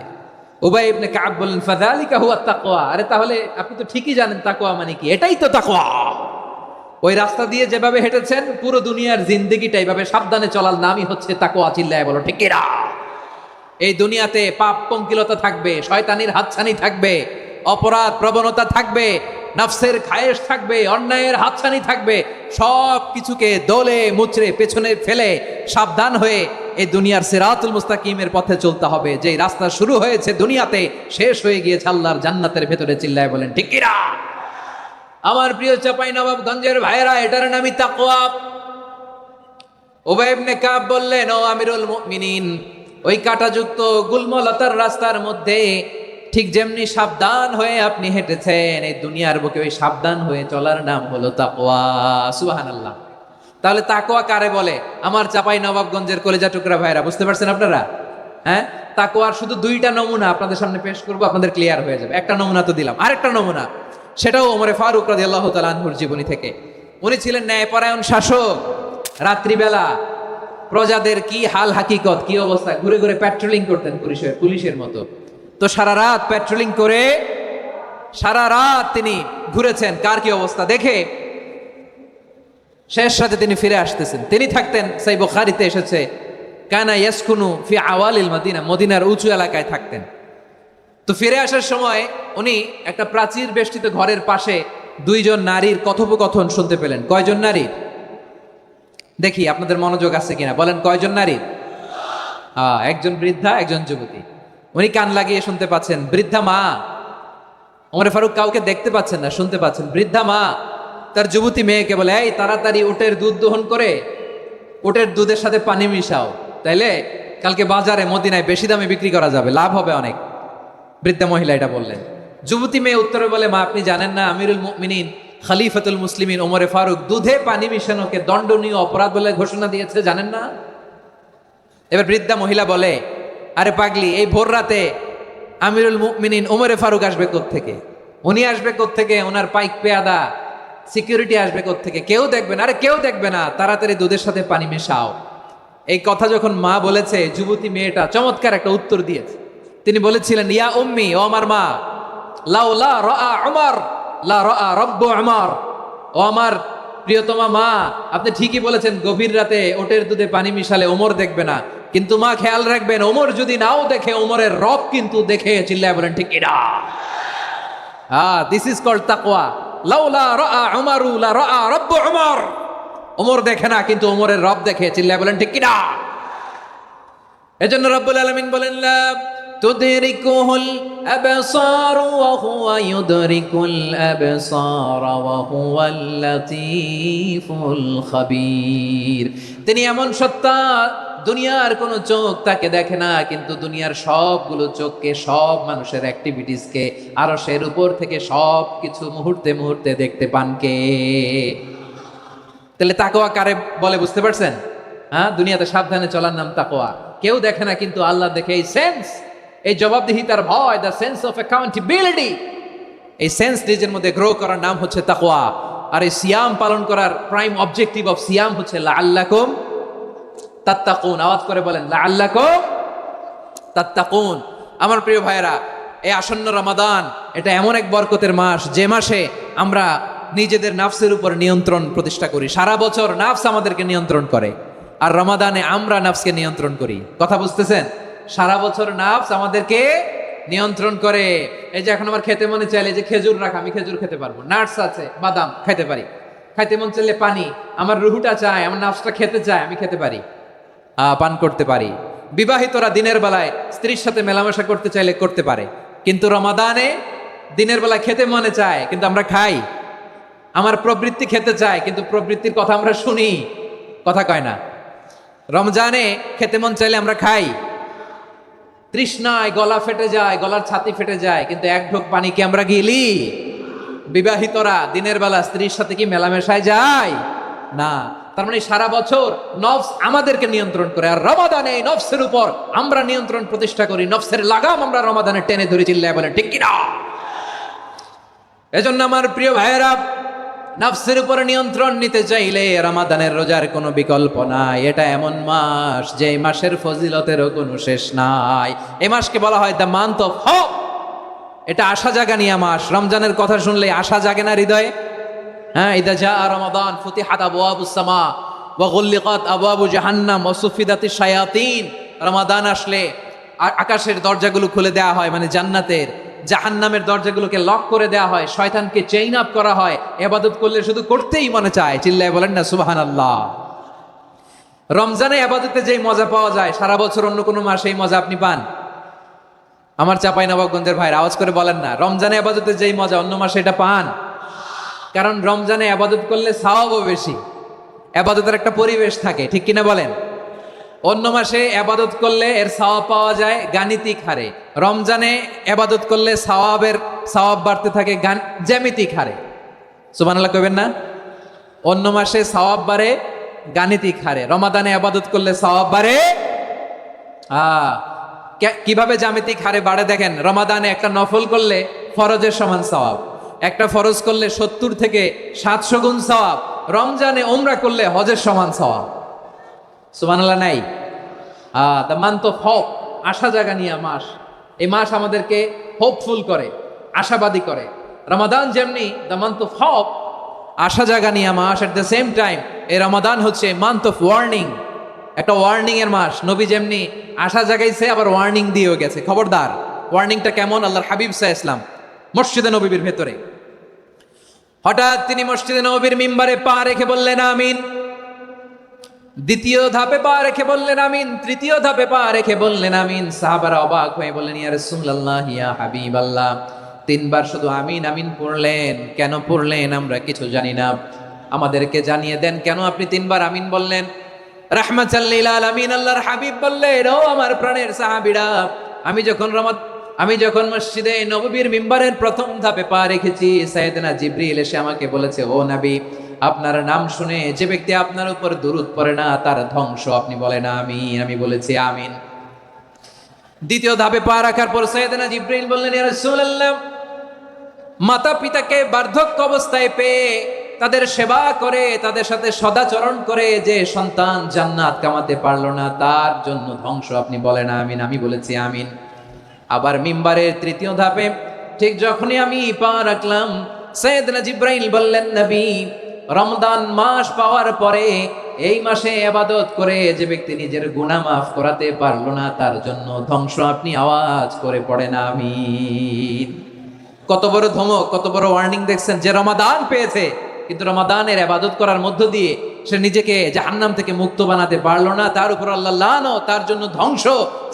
উবাই ইবনে কাব বললেন ফাযালিকা হুয়া তাকওয়া। আরে তাহলে আপনি তো ঠিকই জানেন তাকওয়া মানে কি, এটাই তো তাকওয়া। ওই রাস্তা দিয়ে যেভাবে হেঁটেছেন পুরো দুনিয়ার জিন্দেগিটা এইভাবে সাবধানে চলার নামই হচ্ছে তাকওয়া। চিল্লায় বলো ঠিক কিনা? এই দুনিয়াতে পাপ পঙ্কিলতা থাকবে, শয়তানির হাতছানি থাকবে, অপরাধ প্রবণতা থাকবে, নফসের খায়েশ থাকবে, অন্যায়ের হাতছানি থাকবে। সব কিছুকে দোলে মুচড়ে পেছনে ফেলে সাবধান হয়ে এই দুনিয়ার সিরাতুল মুস্তাকিমের পথে চলতে হবে। যে রাস্তা শুরু হয়েছে দুনিয়াতে, শেষ হয়ে গিয়েছে আল্লাহর জান্নাতের ভেতরে। চিল্লায় বলেন ঠিক কিনা? আমার প্রিয় চাঁপাইনবাবগঞ্জের ভাইয়েরা, এটার নামই তাকওয়া। উবাই ইবনে কাব বললেন, ও আমিরুল মুমিনিন, ওই কাঁটাযুক্ত গুলমলতার রাস্তার মধ্যে ঠিক যেমনি সাবধান হয়ে আপনি হেঁটেছেন, এই দুনিয়ার বুকে ওই সাবধান হয়ে চলার নাম হলো তাকওয়া। সুবহানাল্লাহ। তাহলে তাকওয়া কারে বলে? আমার চাঁপাইনবাবগঞ্জের কলেজা টুকরা ভাইরা, বুঝতে পারছেন আপনারা? হ্যাঁ, তাকওয়ার শুধু দুইটা নমুনা আপনাদের সামনে পেশ করবো, আপনাদের ক্লিয়ার হয়ে যাবে। একটা নমুনা তো দিলাম, আরেকটা নমুনা, সেটাও ওমরে ফারুক রাদিয়াল্লাহু তাআলা আনহুর জীবনী থেকে। উনি ছিলেন ন্যায়পরায়ণ শাসক। রাত্রিবেলা প্রজাদের কি হাল হাকিকত, কি অবস্থা, ঘুরে ঘুরে প্যাট্রোলিং করতেন পুলিশের মতো। তো সারা রাত প্যাট্রোলিং করে সারা রাত তিনি ঘুরেছেন কার কি অবস্থা দেখে। শেষ রাতে তিনি ফিরে আসতেছেন। তিনি থাকতেন, সেই বুখারীতে এসেছে, কানা ইয়াসকুনু ফি আওয়ালিল মদিনা, মদিনার উঁচু এলাকায় থাকতেন। তো ফিরে আসার সময় উনি একটা প্রাচীর বেষ্টিত ঘরের পাশে দুইজন নারীর কথোপকথন শুনতে পেলেন। কয়জন নারী? দেখি আপনাদের মনোযোগ আছে কিনা, বলেন কয়জন নারী? একজন বৃদ্ধা, একজন যুবতী। উনি কান লাগিয়ে শুনতে পাচ্ছেন। বৃদ্ধা মা, ওমর ফারুক কাউকে দেখতে পাচ্ছেন না, শুনতে পাচ্ছেন। বৃদ্ধা মা তার যুবতী মেয়েকে বলে, এই তাড়াতাড়ি উটের দুধ দহন করে উটের দুধের সাথে পানি মিশাও, তাইলে কালকে বাজারে মদিনায় বেশি দামে বিক্রি করা যাবে, লাভ হবে অনেক। বৃদ্ধা মহিলা এটা বললেন। যুবতী মেয়ে উত্তরে বলে, মা আপনি জানেন না আমিরুল মুমিনিন খলিফাতুল মুসলিমিন ওমরে ফারুক দুধে পানি মিশানোকে দণ্ডনীয় অপরাধ বলে ঘোষণা দিয়েছে, জানেন না? এবার বৃদ্ধা মহিলা বলে, আরে পাগলি, এই ভোর রাতে আমিরুল মুমিনিন ওমরে ফারুক আসবে কোত্থেকে? উনি আসবে কোত্থেকে? ওনার পাইক পেয়াদা সিকিউরিটি আসবে কোত্থেকে? কেউ দেখবে না। আরে কেউ দেখবে না, তাড়াতাড়ি দুধের সাথে পানি মেশাও। এই কথা যখন মা বলেছে, যুবতী মেয়েটা চমৎকার একটা উত্তর দিয়েছে। তিনি বলেছিলেন, ইয়া উম্মি, ও আমার মা, লাউলা রাআ উমর লা রাআ রব্বু উমর। ও আমার প্রিয়তমা মা, আপনি ঠিকই বলেছেন, গভীর রাতে ওটের দুধে পানি মিশালে ওমর দেখবে না, কিন্তু মা খেয়াল রাখবেন, ওমর যদি নাও দেখে, ওমরের রব কিন্তু দেখে। চিল্লায় বলেন ঠিক কিনা? দিস ইজ কল্ড তাকওয়া। লাউলা রাআ উমরু লা রাআ রব্বু উমর। ওমর দেখে না, কিন্তু ওমরের রব দেখে। চিল্লায় বলেন ঠিক কিনা? এজন্য রব্বুল আলামিন বলেন, লা তুদরিকুহুল আবসার ওয়া হুয়া ইউদরিকুল আবসার ওয়া হুয়াল লাতীফুল খাবীর। তিনি এমন সত্তা, দুনিয়ার কোনো চোখ তাকে দেখে না, কিন্তু দুনিয়ার সবগুলো চোখকে, সব মানুষের অ্যাক্টিভিটিসকে আরশের উপর থেকে সব কিছু মুহূর্তে মুহূর্তে দেখতে পান কে? তাহলে তাকওয়া কারে বলে বুঝতে পারছেন? হ্যাঁ, দুনিয়াতে সাবধানে চলার নাম তাকওয়া। কেউ দেখে না, কিন্তু আল্লাহ দেখে। এই সেন্স, এই জবাবদিহিতার ভয়, দ্য সেন্স অফ অ্যাকাউন্টেবিলিটি, এই সেন্স নিজের মধ্যে গ্রো করার নাম হচ্ছে তাকওয়া। আর এই সিয়াম পালন করার প্রাইম অবজেক্টিভ অফ সিয়াম হচ্ছে লাআল্লাকুম তাত্তাকুন। আওয়াজ করে বলেন, লাআল্লাকুম তাত্তাকুন। আমার প্রিয় ভাইয়েরা, এই আসন্ন রমাদান, এটা এমন এক বরকতের মাস, যে মাসে আমরা নিজেদের নাফসের উপর নিয়ন্ত্রণ প্রতিষ্ঠা করি। সারা বছর নাফস আমাদেরকে নিয়ন্ত্রণ করে, আর রমাদানে আমরা নাফসকে নিয়ন্ত্রণ করি। কথা বুঝতেছেন? সারা বছর নাফস আমাদেরকে নিয়ন্ত্রণ করে। এই যে এখন আমার খেতে মনে চাইলে, যে খেজুর রাখা, আমি খেজুর খেতে পারবো, নাটস আছে, বাদাম খাইতে পারি। খাইতে মন চাইলে পানি, আমার রুহুটা চায়, আমার নাফসটা খেতে চায়, আমি খেতে পারি, পান করতে পারি। বিবাহিতরা দিনের বেলায় স্ত্রীর সাথে মেলামেশা করতে চাইলে করতে পারে, কিন্তু রমাদানে দিনের বেলায় খেতে মনে চায়, কিন্তু আমরা খাই। আমার প্রবৃত্তি খেতে চায়, কিন্তু প্রবৃত্তির কথা আমরা শুনি, কথা কয় না। রমজানে খেতে মন চাইলে আমরা খাই, তৃষ্ণায় গলা ফেটে যায়, গলার ছাতি ফেটে যায়, কিন্তু এক ঢোক পানি কি আমরা গিলি? বিবাহিতরা দিনের বেলা স্ত্রীর সাথে কি মেলামেশায় যায়? না। তার মানে সারা বছর নফস আমাদেরকে নিয়ন্ত্রণ করে, আর রমাদানে নফসের উপর আমরা নিয়ন্ত্রণ প্রতিষ্ঠা করি। নফসের লাগাম আমরা রমাদানে টেনে ধরে। চিল্লায় বলে ঠিক কিনা? এজন্য আমার প্রিয় ভাইয়েরা, নফসের উপরে নিয়ন্ত্রণ নিতে চাইলে রমাদানের রোজার কোনো বিকল্প নাই। এটা এমন মাস যে মাসের ফজিলতেরও কোনো শেষ নাই। এই মাসকে বলা হয় দ্য মান্থ অফ হোপ। এটা আশা জাগানিয়া মাস। রমজানের কথা শুনলে আশা জাগে না হৃদয়ে? হ্যাঁ, ইদা জা রমাদান ফুতিহাত আবওয়াবুস সামা ওয়া গুল্লিকাত আবওয়াবু জাহান্নাম ওয়া সুফিদাতিশ শায়াতিন। রমাদান আসলে আকাশের দরজাগুলো খুলে দেওয়া হয়, মানে জান্নাতের। জাহান্নামের দরজাগুলোকে লক করে দেওয়া হয়, শয়তানকে চেইন আপ করা হয়। ইবাদত করলে শুধু করতেই মনে চায়। চিল্লায় বলেন না সুবহানাল্লাহ। রমজানে ইবাদতে যেই মজা পাওয়া যায়, সারা বছর অন্য কোনো মাসে এই মজা আপনি পান? আমার চাঁপাইনবাবগঞ্জের ভাইরা আওয়াজ করে বলেন না, রমজানে ইবাদতে যেই মজা অন্য মাসে এটা পান? কারণ রমজানে ইবাদত করলে সওয়াবও বেশি, ইবাদতের একটা পরিবেশ থাকে, ঠিক কিনা বলেন? অন্য মাসে ইবাদত করলে এর সওয়াব পাওয়া যায় গাণিতিক হারে, রমজানে ইবাদত করলে সওয়াব বাড়তে থাকে জ্যামিতিক হারে। সুবহানাল্লাহ কইবেন না? অন্য মাসে সওয়াব বাড়ে গাণিতিক হারে, রমাদানে ইবাদত করলে সওয়াব বাড়ে কিভাবে জ্যামিতিক হারে বাড়ে দেখেন। রমাদানে একটা নফল করলে ফরজের সমান সওয়াব, একটা ফরজ করলে 70 থেকে 700 গুণ সওয়াব। রমজানে উমরা করলে হজের সমান সওয়াব। সুবহানাল্লাহ নাই? দ্য মান্থ অফ হোপ, আশা জাগানিয়া মাস। এই মাস আমাদেরকে হোপফুল করে, আশাবাদী করে। রমাদান যেমনি দ্য মান্থ অফ হোপ, আশা জাগানিয়া মাস, এট দ্য সেম টাইম এই রমাদান হচ্ছে মান্থ অফ ওয়ার্নিং, একটা ওয়ার্নিং এর মাস। নবী যেমনি আশা জাগাইছে, আবার ওয়ার্নিং দিয়েও গেছে, খবরদার। ওয়ার্নিংটা কেমন? আল্লাহর হাবিব সাল্লাল্লাহু আলাইহি ওয়াসাল্লাম মসজিদে নববীর ভেতরে হঠাৎ তিনি মসজিদে নববীর মিম্বারে পা রেখে বললেন আমিন। দ্বিতীয় ধাপে পা রেখে বললেন আমিন, তৃতীয় ধাপে পা রেখে বললেন আমিন। সাহাবারা অবাক হয়ে বললেন, ইয়া রাসূলুল্লাহ, ইয়া হাবিবাল্লাহ, 3 বার শুধু আমিন আমিন পড়লেন, কেন পড়লেন আমরা কিছু জানি না, আমাদেরকে জানিয়ে দেন কেন আপনি 3 বার আমিন বললেন? রাহমাতাল লিল আলামিন আল্লাহর হাবিব বললেন, ও আমার প্রাণের সাহাবীরা, আমি যখন মসজিদে নববীর মিম্বারের প্রথম ধাপে পা রেখেছি, সাইয়েদনা জিবরিল এসে আমাকে বলেছে, ও নবী, আপনার নাম শুনে যে ব্যক্তি আপনার উপর দুরূদ পড়ে না তার ধ্বংস। আপনি বলেন আমিন। আমি বলেছি আমিন। দ্বিতীয় ধাপে পা রাখার পর সাইয়েদনা জিবরিল বললেন, ইয়া রাসূলুল্লাহ, মাতা পিতাকে বার্ধক্য অবস্থায় পেয়ে তাদের সেবা করে, তাদের সাথে সদাচরণ করে যে সন্তান জান্নাত কামাতে পারলো না, তার জন্য ধ্বংস। আপনি বলেন আমিন। আমি বলেছি আমিন। আবার মিম্বারের তৃতীয় ধাপে ঠিক যখনই আমি পা রাখলাম, সাইয়েদনা জিবরাইল বললেন, নবী, রমজান মাস পাওয়ার পরে এই মাসে ইবাদত করে যে ব্যক্তি নিজের গুনাহ মাফ করাতে পারলো না, তার জন্য ধ্বংস। আপনি আওয়াজ করে পড়েন আমিন। কত বড় ধমক, কত বড় ওয়ার্নিং দেখছেন। যে রমাদান পেয়েছে কিন্তু রমাদানের ইবাদত করার মধ্য দিয়ে সে নিজেকে জাহান্নাম থেকে মুক্ত বানাতে পারলো না, তার উপর আল্লাহ লানত, তার জন্য ধ্বংস।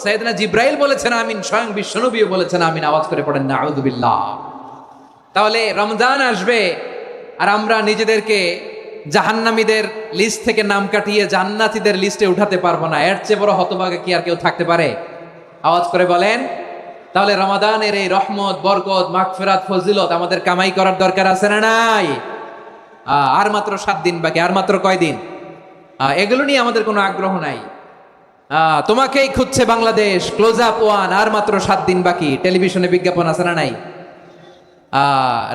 সাইয়েদনা জিবরাইল বলেছেন আমিন, স্বয়ং বিশ্বনবীও বলেছেন আমিন। আওয়াজ করে পড়েন নাউযু বিল্লাহ। তাহলে রমজান আসবে আর আমরা নিজেদেরকে জাহান্নামীদের লিস্ট থেকে নাম কাটিয়ে জান্নাতীদের লিস্টে উঠাতে পারবো না। এর চেয়ে বড় হতভাগা কি আর কেউ থাকতে পারে? আওয়াজ করে বলেন। তাহলে রমাদানের এই রহমত, বরকত, মাগফিরাত, ফজিলত আমাদের কামাই করার দরকার আছে না নাই? আর মাত্র 7 দিন বাকি। আর মাত্র কয় দিন? এগুলো নিয়ে আমাদের কোনো আগ্রহ নাই। তোমাকেই খুঁজছে বাংলাদেশ, ক্লোজ আপ 1, আর মাত্র 7 দিন বাকি। টেলিভিশনে বিজ্ঞাপন আছে না নাই?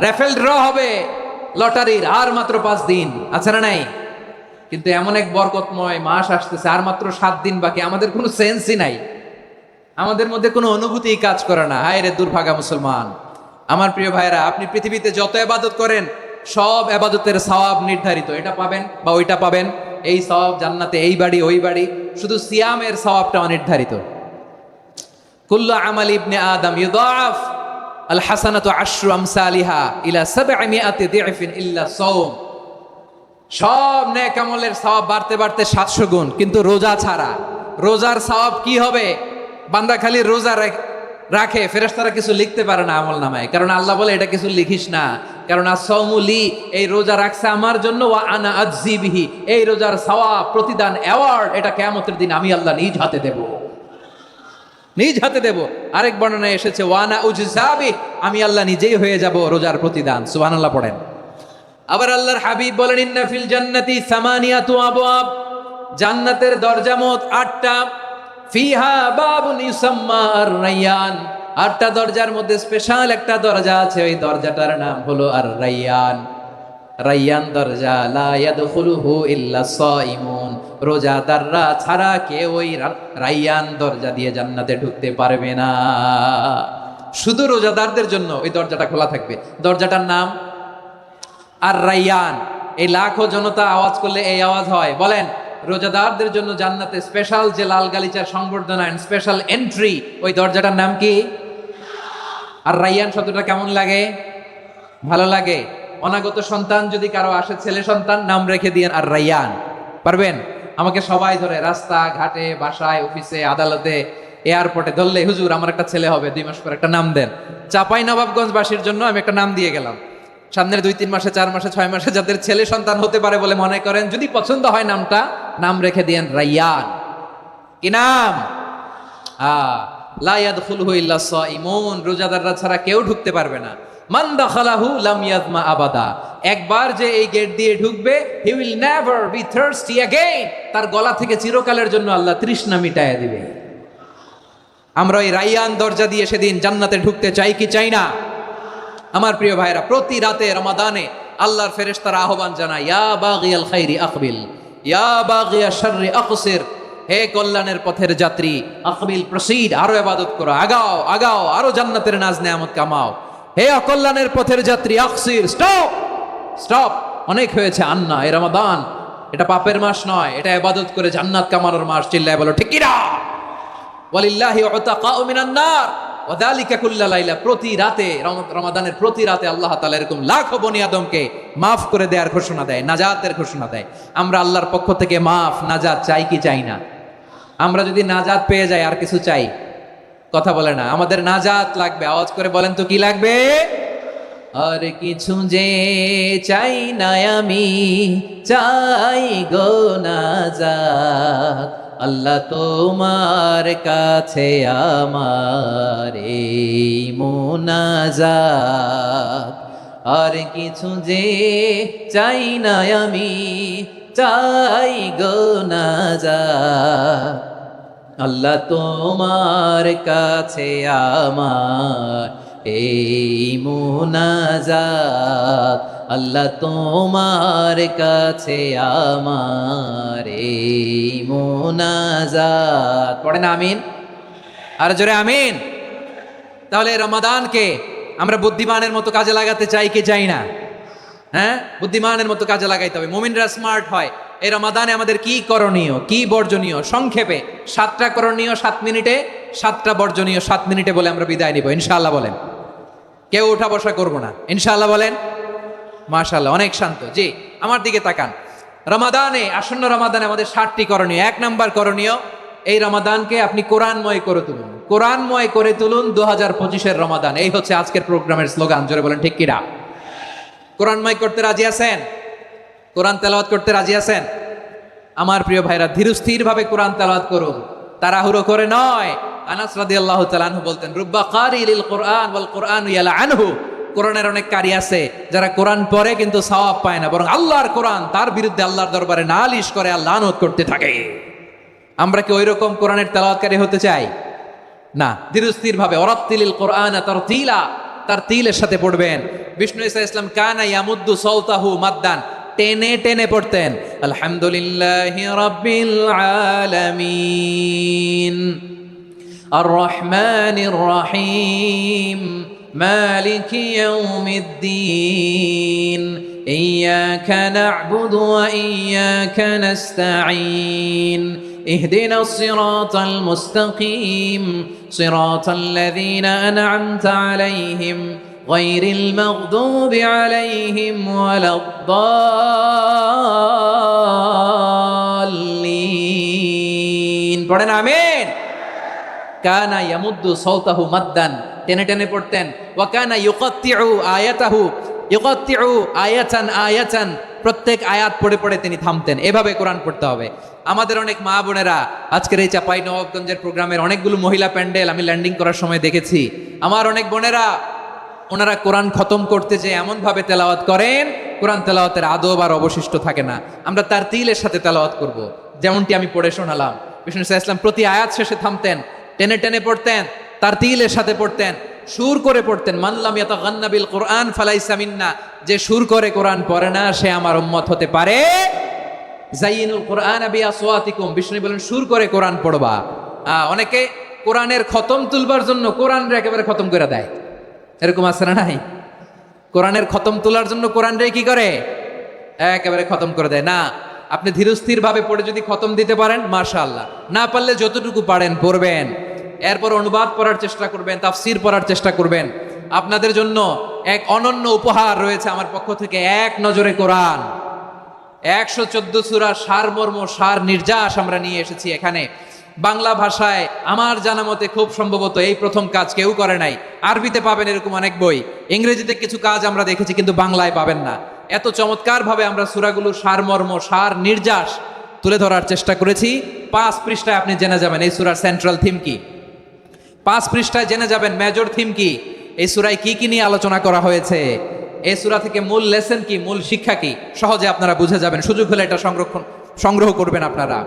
রেফেল ড্র হবে লটারির, আর মাত্র 5 দিন, আছে না নাই? কিন্তু এমন এক বরকতময় মাস আসতেছে, আর মাত্র 7 দিন বাকি। আমাদের কোনো সেন্সই নাই, আমাদের মধ্যে কোনো অনুভূতি কাজ করে না। হায় রে দুর্ভাগা মুসলমান। আমার প্রিয় ভাইরা, আপনি পৃথিবীতে যত ইবাদত করেন সব ইবাদতের সওয়াব নির্ধারিত। এটা পাবেন বা ওইটা পাবেন, এই সওয়াব জান্নাতে, এই বাড়ি ওই বাড়ি। শুধু সিয়ামের সওয়াবটা অনির্ধারিত। কুল্লু আমাল ইবনে আদম ইউদাফ আল হাসানাতু আশরু আমসালিহা ইলা 700 দিফিন ইল্লা সাওম। সব নেক আমলের সওয়াব বাড়তে বাড়তে 700 গুণ, কিন্তু রোজা ছাড়া। রোজার সওয়াব কি হবে? বান্দা খালি রোজা রাখে, ফেরেশতারা কিছু লিখতে পারে না আমল নামায়, কারণ আল্লাহ বলে এটা কিছু লিখিস না, কারণ আসসাউমুলি, এই রোজা রাখছে আমার জন্য, ওয়া আনা আজজি বিহি, এই রোজার সওয়াব, প্রতিদান, অ্যাওয়ার্ড, এটা কিয়ামতের দিন আমি আল্লাহ নিজ হাতে দেব, নিজ হাতে দেব। আরেক বর্ণনায় এসেছে ওয়ানা উজজাবি, আমি আল্লাহ নিজেই হয়ে যাব রোজার প্রতিদান। সুবহানাল্লাহ পড়েন। আবার আল্লাহর হাবিব বলেন, ইন্না ফিল জান্নাতি সামানিয়াতু আবওয়াব, জান্নাতের দরজা মোট 8টা। ফিহা বাবুন ইউসাম্মা আর-রায়্যান, 8টা দরজার মধ্যে স্পেশাল একটা দরজা আছে, ওই দরজাটার নাম হলো আর রাইয়ান। রাইয়ান দরজা, লা ইয়াদখুলুহু ইল্লা সাইমুন, রোজাদাররা ছাড়া কেউ ওই রাইয়ান দরজা দিয়ে জান্নাতে ঢুকতে পারবে না। শুধু রোজাদারদের জন্য ওই দরজাটা খোলা থাকবে। দরজাটার নাম আর রাইয়ান। এই লাখো জনতা আওয়াজ করলে এই আওয়াজ হয়, বলেন রোজাদারদের জন্য জান্নাতে স্পেশাল যে লাল গালিচার সংবর্ধনা এন্ড স্পেশাল এন্ট্রি, ওই দরজাটার নাম কি? আর রাইয়ান শব্দটা কেমন লাগে? ভালো লাগে। অনাগত সন্তান যদি কারো আসে, ছেলে সন্তান, নাম রেখে দিয়েন আর রাইয়ান। পারবেন? আমাকে সবাই ধরে রাস্তা ঘাটে, বাসায়, অফিসে, আদালতে, এয়ারপোর্টে ধরলে, হুজুর আমার একটা ছেলে হবে 2 মাস পর, একটা নাম দেন। চাপাই নবাবগঞ্জবাসীর জন্য আমি একটা নাম দিয়ে গেলাম। সামনের 2-3 মাসে, 4 মাসে, 6 মাসে যাদের ছেলে সন্তান হতে পারে বলে মনে করেন, যদি পছন্দ হয় নামটা, নাম রেখে দিয়েন রাইয়ান। কি নাম? লা ইয়াদখুলুহু ইল্লা সাইমুন, রোজাদাররা ছাড়া কেউ ঢুকতে পারবে না। মান দাখালাহু লাম ইয়াজমা আবাদা, একবার যে এই গেট দিয়ে ঢুকবে, he will never be thirsty again, তার গলা থেকে চিরকালের জন্য আল্লাহ তৃষ্ণা মিটায়া দিবে। আমরা এই রাইয়ান দরজা দিয়ে সেদিন জান্নাতে ঢুকতে চাই কি চাই না? আমার প্রিয় ভাইরা, প্রতি রাতে রমাদানে আল্লাহর ফেরেশতারা আহ্বান জানায়, ইয়া বাগিয়াল খাইরি আকবিল, ইয়া বাগিয়াশ শাররি আকসির, হে কল্যাণের পথের যাত্রী, আকবিল প্রসিড, আরো ইবাদত করো, আগাও আগাও, আরো জান্নাতের নাজ নেয়ামত কামাও। হে অকল্যাণের পথের যাত্রী, আকসির, স্টপ স্টপ, অনেক হয়েছে আন্না। এই রমাদান এটা পাপের মাস নয়, এটা ইবাদত করে জান্নাত কামানোর মাস। চিল্লায় বলো ঠিক কিনা? ওয়ালিল্লাহি উতাকাউ মিনান নার ওয়া যালিকা কুল্লা লাইলা, প্রতি রাতে, রমাদানের প্রতি রাতে আল্লাহ তাআলা এরকম লাখো বনি আদমকে মাফ করে দেওয়ার ঘোষণা দেয়, নাজাতের ঘোষণা দেয়। আমরা আল্লাহর পক্ষ থেকে মাফ, নাজাত চাই কি চাই না? আমরা যদি নাজাত পেয়ে যাই আর কিছু চাই? কথা বলে না। আমাদের নাজাত লাগবে, আওয়াজ করে বলেন তো কি লাগবে? আর কিছু যে চাই না আমি, চাই গো নাজাত, আল্লাহ তোমার কাছে আমার এই মুনাজাত। আর কিছু যে চাই না আমি, চাই গো নাজাত, আল্লাহ তোমার কাছে আমার এই মুনাজাত, আল্লাহ তোমার কাছে আমার এই মুনাজাত। পড়ে না আমিন? আর জোরে আমিন। তাহলে রমাদানকে আমরা বুদ্ধিমানের মতো কাজে লাগাতে চাই কি চাই না? হ্যাঁ, বুদ্ধিমানের মতো কাজে লাগাইতে হবে। মুমিনরা স্মার্ট হয়। এই রমাদানে আমাদের কি করণীয়, কি বর্জনীয়, সংক্ষেপে 7টা করণীয় 7 মিনিটে, 7টা বর্জনীয় 7 মিনিটে বলে আমরা বিদায় নিব ইনশাআল্লাহ। বলেন, কেউ উঠা বসা করবো না ইনশাআল্লাহ। বলেন মাশাআল্লাহ, অনেক শান্ত। জি, আমার দিকে তাকান। রমাদানে, আসন্ন রমাদানে আমাদের 7টি করণীয়। 1 নাম্বার করণীয়, এই রমাদানকে আপনি কোরআনময় করে তুলুন। কোরআনময় করে তুলুন 2025-এর রমাদান। এই হচ্ছে আজকের প্রোগ্রামের স্লোগান। জোরে বলেন ঠিক কিনা? কোরআনময় করতে রাজি আছেন? কোরআন তেলাওয়াত করতে রাজি আছেন? আমার প্রিয় ভাইরা, ধীরস্থির ভাবে কোরআন তেলাওয়াত করুন, তাড়াহুড়ো করে নয়। আনাস রাদিয়াল্লাহু তাআলা আনহু বলতেন, রুব্বা কারিলিল কোরআন ওয়াল কোরআনু ইয়ালআনহু, কোরআনের অনেক কারি আছে যারা কোরআন পড়ে কিন্তু সওয়াব পায় না, বরং আল্লাহর কোরআন তার বিরুদ্ধে আল্লাহর দরবারে নালিশ করে আর লানত করতে থাকে। আমরা কি ওই রকম কোরআনের তেলাওয়াতকারী হতে চাই? না। ধীরস্থির ভাবে, ওয়ারাত্তিলিল কোরআনা তারতিলা, তার তিলের সাথে পড়বেন। বিষ্ণু ঈসা ইসলাম কানা ইয়ামুদ্দু সাওতাহু মাদ্দান, টেনে টেনে পড়তেন। আলহামদুলিল্লাহি রাব্বিল আলামিন আর রহমানির রহিম মালিকি ইয়াউমিদ্দিন ইয়্যাকা না'বুদু ওয়া ইয়্যাকা নাস্তাঈন ইহদিনাস সিরাতাল মুস্তাকিম সিরাতাল লাযীনা আন'আমতা আলাইহিম গায়রিল মাগদুবি আলাইহিম ওয়ালাদ-দাল্লিন। পড়েন আমিন। কানা ইয়ামুদ্দু সাওতাহু মাদ্দান, টেনে টেনে পড়তেন। ওয়া কানা ইউকাত্তিউ আয়াতাহু, ইউকাত্তিউ আয়াতান আয়াতান, প্রত্যেক আয়াত পড়ে পড়ে তিনি থামতেন। এভাবে কোরআন পড়তে হবে। আমাদের অনেক মা বোনেরা আজকের এই চাপাই নবাবগঞ্জের প্রোগ্রামের অনেকগুলো মহিলা প্যান্ডেল আমি ল্যান্ডিং করার সময় দেখেছি। আমার অনেক বোনেরা, ওনারা কোরআন খতম করতে যে এমন ভাবে তেলাওয়াত করেন, কোরআন তেলাওয়াতের আদব আর অবশিষ্ট থাকে না। আমরা তার তিলের সাথে তেলাওয়াত করব, যেমনটি আমি পড়ে শোনালাম। বিষ্ণু ইসলাম প্রতি আয়াত শেষে থামতেন, টেনে টেনে পড়তেন, তার তিলের সাথে পড়তেন, সুর করে পড়তেন। মানলাম ইয়াতাগান্না বিল কোরআন ফালাইসা মিন্না, যে সুর করে কোরআন পড়ে না সে আমার উম্মত হতে পারে। জাইয়িনুল কোরআন বিআসওয়াতিকুম, বিষ্ণু বলেন সুর করে কোরআন পড়বা। অনেকে কোরআনের খতম তুলবার জন্য কোরআনরে একেবারে খতম করে দেয়, এরকম আছে না নাই? কোরআনের খতম তোলার জন্য কোরআনরে কি করে, একেবারে খতম করে দেয়। না, আপনি ধীরস্থির ভাবে পড়ে যদি খতম দিতে পারেন মাশাআল্লাহ, না পারলে যতটুকু পারেন পড়বেন, এরপর অনুবাদ পড়ার চেষ্টা করবেন, তাফসির পড়ার চেষ্টা করবেন। আপনাদের জন্য এক অনন্য উপহার রয়েছে আমার পক্ষ থেকে, এক নজরে কোরআন 114 সূরা সারমর্ম সার নির্যাস আমরা নিয়ে এসেছি এখানে বাংলা ভাষায়। আমার জানা মতে খুব সম্ভবত এই প্রথম কাজ কেউ করে নাই। আরবিতে পাবেন এরকম অনেক বই, ইংরেজিতে কিছু কাজ আমরা দেখেছি, কিন্তু বাংলায় পাবেন না। এত চমৎকার ভাবে আমরা সূরাগুলো সারমর্ম সার নির্যাস তুলে ধরার চেষ্টা করেছি। 5 পৃষ্ঠায় আপনি জেনে যাবেন এই সূরার সেন্ট্রাল থিম কি, 5 পৃষ্ঠায় জেনে যাবেন মেজর থিম কি, এই সূরায় কি কি নিয়ে আলোচনা করা হয়েছে, এই সূরা থেকে মূল লেসন কি, মূল শিক্ষা কি, সহজে আপনারা বুঝে যাবেন। সুযোগ হলে এটা সংগ্রহ করবেন আপনারা।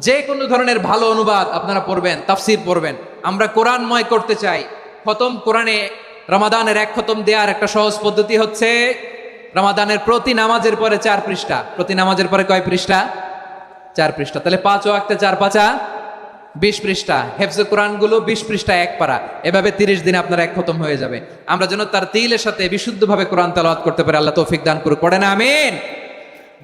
যে কোনো ধরনের ভালো অনুবাদ আপনারা পড়বেন, তাফসির পড়বেন। আমরা কোরআনময় করতে চাই। খতম কোরআনে রমাদানের 1 খতম দেওয়ার একটা সহজ পদ্ধতি হচ্ছে রমাদানের প্রতি নামাজের পরে 4 পৃষ্ঠা। প্রতি নামাজের পরে কয় পৃষ্ঠা? 4 পৃষ্ঠা। তাহলে 5 ওয়াক্তে 4 পাঁচা 20 পৃষ্ঠা। হেফজে কোরআনগুলো 20 পৃষ্ঠা এক পারা, এভাবে 30 দিনে আপনার 1 খতম হয়ে যাবে। আমরা যেন তার তিলের সাথে বিশুদ্ধভাবে কোরআন তেলাওয়াত করতে পারি, আল্লাহ তৌফিক দান করুক। পড়েন আমিন।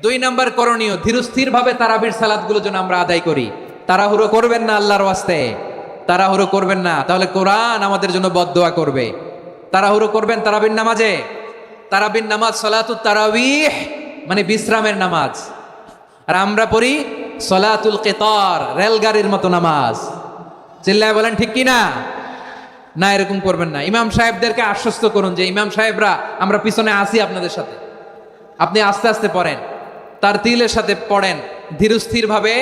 2 নাম্বার করণীয়, ধীরস্থির ভাবে তারাবির সালাতগুলো যেন আমরা আদায় করি। তাড়াহুড়ো করবেন না আল্লাহর ওয়াস্তে, তাড়াহুড়ো করবেন না, তাহলে কোরআন আমাদের জন্য বদদোয়া করবে। তাড়াহুড়ো করবেন তারাবির নামাজে। তারাবির নামাজ সালাতুত তারাবিহ মানে বিশ্রামের নামাজ, আর আমরা পড়ি সলাতুল কিতার, রেলগাড়ির মতো নামাজ। চিল্লায় বলেন ঠিক কি না? না, এরকম করবেন না। ইমাম সাহেবদেরকে আশ্বস্ত করুন যে ইমাম সাহেবরা আমরা পিছনে আসি আপনাদের সাথে, আপনি আস্তে আস্তে পড়েন, তার তিলের সাথে পড়েন, ধীরস্থির ভাবে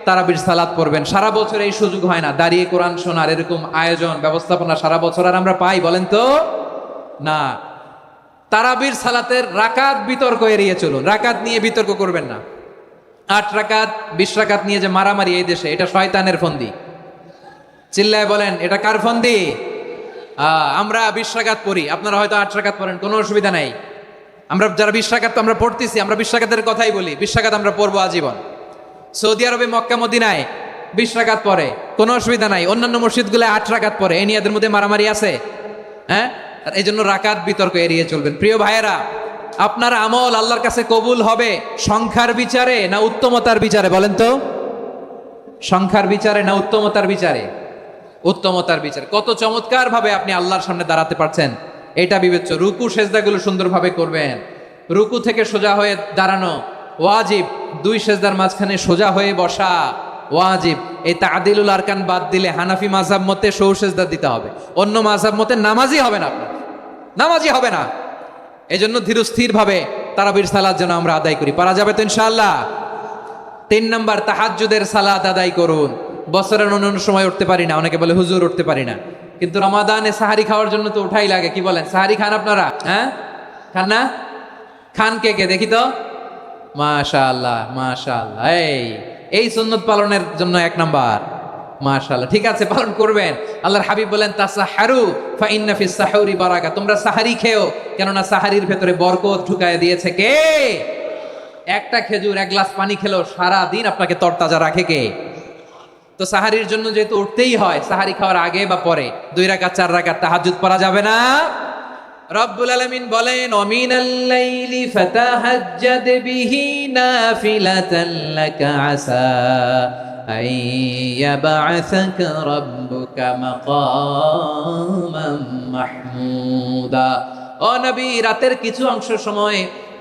তারাবির সালাত পড়বেন। সারা বছর এই সুযোগ হয় না, দাঁড়িয়ে কোরআন শোনার এরকম আয়োজন ব্যবস্থাপনা সারা বছর আর আমরা পাই বলেন তো না। তারাবির সালাতের রাকাত বিতর্ক এড়িয়ে চলুন, রাকাত নিয়ে বিতর্ক করবেন না। 8 রাকাত 20 রাকাত নিয়ে যে মারামারি এই দেশে, এটা শয়তানের ফন্দি। চিল্লায় বলেন এটা কার ফন্দি? আমরা 20 রাকাত পড়ি, আপনারা হয়তো 8 রাকাত পড়েন, কোনো অসুবিধা নাই। আমরা যারা 20 রাকাত আমরা পড়তেছি, আমরা 20 রাকাতের কথাই বলি, 20 রাকাত আমরা পড়বো আজীবন। সৌদি আরবে মক্কা মদিনায় 20 রাকাত পড়ে, কোনো অসুবিধা নাই। অন্যান্য মসজিদগুলো 8 রাকাত পড়ে, এই নিয়ে এদের মধ্যে মারামারি আছে? হ্যাঁ, এই জন্য রাকাত বিতর্ক এড়িয়ে চলবেন। প্রিয় ভাইয়েরা, আপনার আমল আল্লাহর কাছে কবুল হবে সংখ্যার বিচারে না উত্তমতার বিচারে? বলেন তো, সংখ্যার বিচারে না উত্তমতার বিচারে? উত্তমতার বিচারে। কত চমৎকার ভাবে আপনি আল্লাহর সামনে দাঁড়াতে পারছেন এটা বিবেচ্য। রুকু সেজদাগুলো সুন্দরভাবে করবেন, রুকু থেকে সোজা হয়ে দাঁড়ানো ওয়াজিব, 2 সেজদার মাঝখানে সোজা হয়ে বসা ওয়াজিব। এই তাদিলুল আরকান বাদ দিলে হানাফি মাযহাব মতে সৌ সেজদা দিতে হবে, অন্য মাযহাব মতে নামাজই হবে না, আপনার নামাজই হবে না। এই জন্য ধীরস্থির ভাবে তারাবির সালাত যেন আমরা আদায় করি। পারা যাবে তো ইনশাআল্লাহ? 3 নাম্বার, তাহাজ্জুদের সালাত আদায় করুন। বছরের অন্যান্য সময় উঠতে পারি না, অনেকে বলে হুজুর উঠতে পারি না, কিন্তু রমাদানে সাহারি খাওয়ার জন্য তো উঠাই লাগে। কি বলেন, সাহারি খান আপনারা? হ্যাঁ, খান না? খান কে কে দেখি তো? মাশাআল্লাহ মাশাআল্লাহ। এই সুন্নত পালনের জন্য 1 নাম্বার। মাশাআল্লাহ, ঠিক আছে, পালন করবেন। আল্লাহর হাবিব বলেন তাসাহারু ফা ইন্না ফিস সাহুরি বারাকা, তোমরা সাহারি খেও, কেননা সাহারির ভেতরে বরকত ঢুকায় দিয়েছে কে? একটা খেজুর 1 গ্লাস পানি খেলেও সারা দিন আপনাকে তরতাজা রাখে কে? তো সাহারির জন্য যেহেতু উঠতেই হয়, সাহারি খাওয়ার আগে বা পরে 2 রাকাত 4 রাকাত তাহাজ্জুদ পড়া যাবে না? রব্বুল আলামিন বলেন ওয়ামিনাল লাইলি ফাতাহাজ্জাদ বিহি নাফিলাতান লাকা আসা আইয়াবআসাকা রাব্বুকা মাকামান মাহমুদা। ও নবী, রাতের কিছু অংশ সময়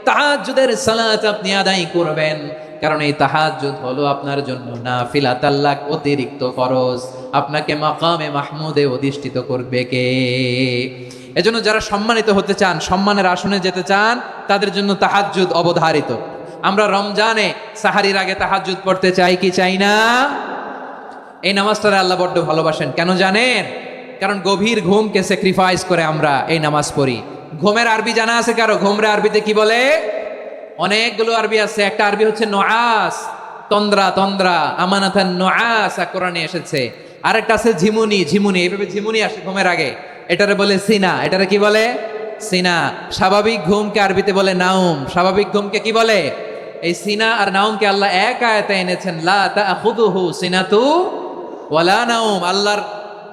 তাহাজ্জুদের সালাত আপনি আদায় করবেন, কারণ এই তাহাজ্জুদ হলো আপনার জন্য নাফিলাতাল লাক, অতিরিক্ত ফরজ। আপনাকে মাকামে মাহমুদে অধিষ্ঠিত করবে কে? এজন্য যারা সম্মানিত হতে চান, সম্মানের আসনে যেতে চান, তাদের জন্য তাহাজ্জুদ অবধারিত। আমরা রমজানে সাহারির আগে তাহাজ্জুদ পড়তে চাই কি চাই না? এই নামাজটা আল্লাহ বড্ড ভালোবাসেন। কেন জানেন? কারণ গভীর ঘুমকে স্যাক্রিফাইস করে আমরা এই নামাজ পড়ি। ঘুমের আরবি জানা আছে কারো? ঘুমরে আরবিতে কি বলে? অনেকগুলো আরবি আছে। একটা আরবি হচ্ছে নুআস, তন্দ্রা, তন্দ্রা, আমানাতান নুআস কোরআনে এসেছে। আরেকটা আছে ঝিমুনি, ঝিমুনি এইভাবে ঝিমুনি আসে ঘুমের আগে, এটারে বলে সিনা। এটারে কি বলে? সিনা। স্বাভাবিক ঘুমকে আরবিতে বলে নাউম। স্বাভাবিক ঘুমকে কি বলে? এই সিনা আর নাউমকে আল্লাহ এক আয়াতে এনেছেন, লা তাখুযুহু সিনাতু ওয়ালা নাউম। আল্লাহর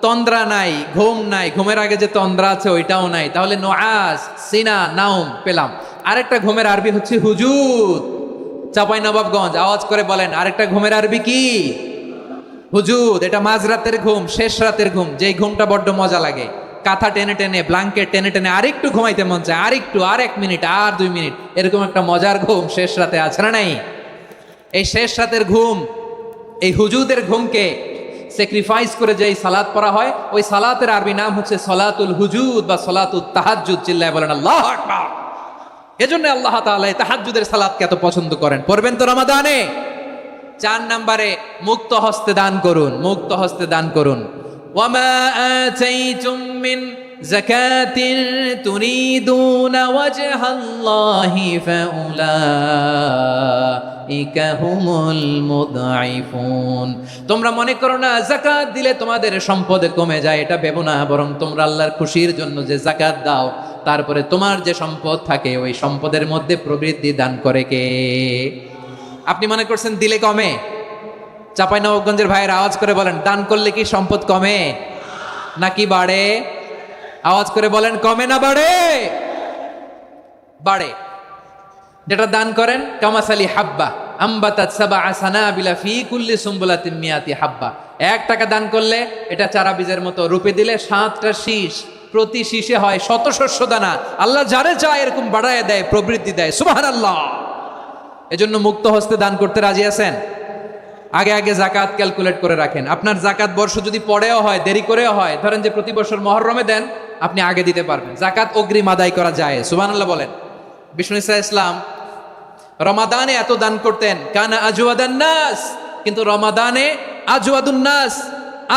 তন্দ্রা নাই, ঘুম নাই, ঘুমের আগে যে তন্দ্রা আছে ওইটাও নাই। তাহলে নোয়াজ, সিনা, নাউম পেলাম। আরেকটা ঘুমের আরবি হচ্ছে হুজুদ। চাঁপাইনবাবগঞ্জ আওয়াজ করে বলেন, আরেকটা ঘুমের আরবি কি? হুজুদ। এটা মাঝরাতের ঘুম, শেষ রাতের ঘুম, যেই ঘুমটা বড্ড মজা লাগে। কাঁথা টেনে টেনে, ব্ল্যাঙ্কেট টেনে টেনে আরেকটু ঘুমাইতে মন চায়, আরেকটু, আর 1 মিনিট, আর 2 মিনিট, এরকম একটা মজার ঘুম শেষ রাতে আছে না নাই? এই শেষ রাতের ঘুম, এই হুজুদের ঘুমকে স্যাক্রিফাইস করে যে সালাত পড়া হয়, ওই সালাতের আরবি নাম হচ্ছে সলাতুল হুজুদ বা সলাতুত তাহাজ্জুদ। চিল্লায় বলেন আল্লাহু আকবার। এজন্য আল্লাহ তাআলা এই তাহাজ্জুদের সালাতকে এত পছন্দ করেন। পড়বেন তো রমাদানে। 4 নম্বরে মুক্ত হস্তে দান করুন, মুক্ত হস্তে দান করুন। ওয়ামা আতাইতুম মিন যাকাতিন তুরিদুনা ওয়াজহাল্লাহি ফাউলাইকা হুমুল মুদঈফুন। তোমরা মনে করো না যাকাত দিলে তোমাদের সম্পদ কমে যায়, এটা ভেবো না, বরং তোমরা আল্লাহর খুশির জন্য যে যাকাত দাও, তারপরে তোমার যে সম্পদ থাকে ওই সম্পদের মধ্যে প্রবৃদ্ধি দান করে কে? আপনি মনে করছেন দিলে কমে? চাঁপাইনবাবগঞ্জের ভাইয়ের আওয়াজ করে বলেন, দান করলে কি সম্পদ কমে নাকি বাড়ে? আওয়াজ করে বলেন, কমে না বাড়ে? বাড়ে। যেটা দান করেন, কামাসালি হাব্বা আম্বাতাত সাবআ সানাবিলা ফি কুল্লি সুম্বুলাতিন মিয়াতি হাব্বা। 1 টাকা দান করলে এটা চারা বীজের মতো, রূপে দিলে 7টা শীষ, প্রতি শীষে হয় 100 শস্য দানা। আল্লাহ যারে চায় এরকম বাড়ায় দেয়, প্রবৃদ্ধি দেয়। সুবহানাল্লাহ। এজন্য মুক্ত হস্তে দান করতে রাজি আছেন? আগে আগে যাকাত ক্যালকুলেট করে রাখেন। আপনার যাকাত বর্ষ যদি পরেও হয়, দেরি করেও হয়, ধরেন যে প্রতি বছর মুহররমে দেন, আপনি আগে দিতে পারবেন। যাকাত অগ্রিম আদায় করা যায়। সুবহানাল্লাহ বলেন। বিষ্ণু ইসা ইসলাম রমাদানে এত দান করতেন, কানা আজওয়াদান নাস, কিন্তু রমাদানে আজওয়াদুন নাস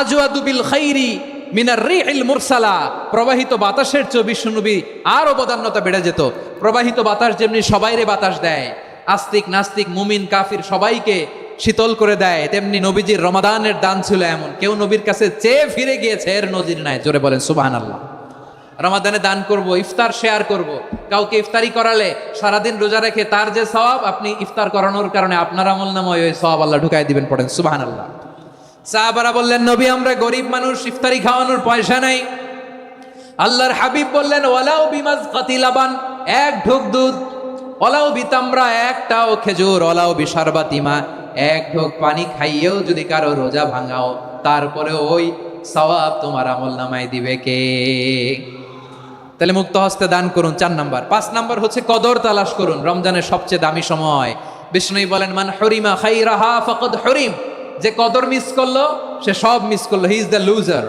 আজওয়াদু বিল খাইরি মিনার রিহিল মুরসালা। প্রবাহিত বাতাসের চেয়ে বিশ্বনবী আর অবদান্যতা বেড়ে যেত। প্রবাহিত বাতাস যেমনি সবাইরে বাতাস দেয়, আস্তিক নাস্তিক মুমিন কাফির সবাইকে শীতল করে দেয়, তেমনি নবীজির রমাদানের দান ছিল এমন, কেউ নবীর কাছে চেয়ে ফিরে গিয়েছে এর নজির নাই। জোরে বলেন সুবহানাল্লাহ। রমাদানে দান করব, ইফতার শেয়ার করব। কাউকে ইফতারি করালে সারাদিন রোজা রেখে তার যে সওয়াব, আপনি ইফতার করানোর কারণে আপনার আমলনামায় ওই সওয়াব আল্লাহ ঢুকাই দিবেন। পড়েন সুবহানাল্লাহ। সাহাবারা বললেন, নবী আমরা গরিব মানুষ, ইফতারি খাওয়ানোর পয়সা নাই। আল্লাহর হাবিব বললেন, ওয়ালাউ বিমাজকাতি লাবান, 1 ঢোক দুধ, ওয়ালাউ বিতামরা, 1টাও খেজুর, ওয়ালাউ বিশারবাতি মা, 1 ঢোক পানি খাইয়েও যদি কারো রোজা ভাঙাও, তারপরে ওই সওয়াব তোমার আমলনামায় দিবে কে? তাহলে মুক্ত হস্তে দান করুন, 4 নাম্বার। 5 নাম্বার হচ্ছে কদর তালাশ করুন। রমজানের সবচেয়ে দামি সময়। বিষ্ণু বলেন, মান হরিমা খাইরাহা ফাকাদ হরিম। যে কদর মিস করলো সে সব মিস করলো, হি ইজ দ্য লুজার।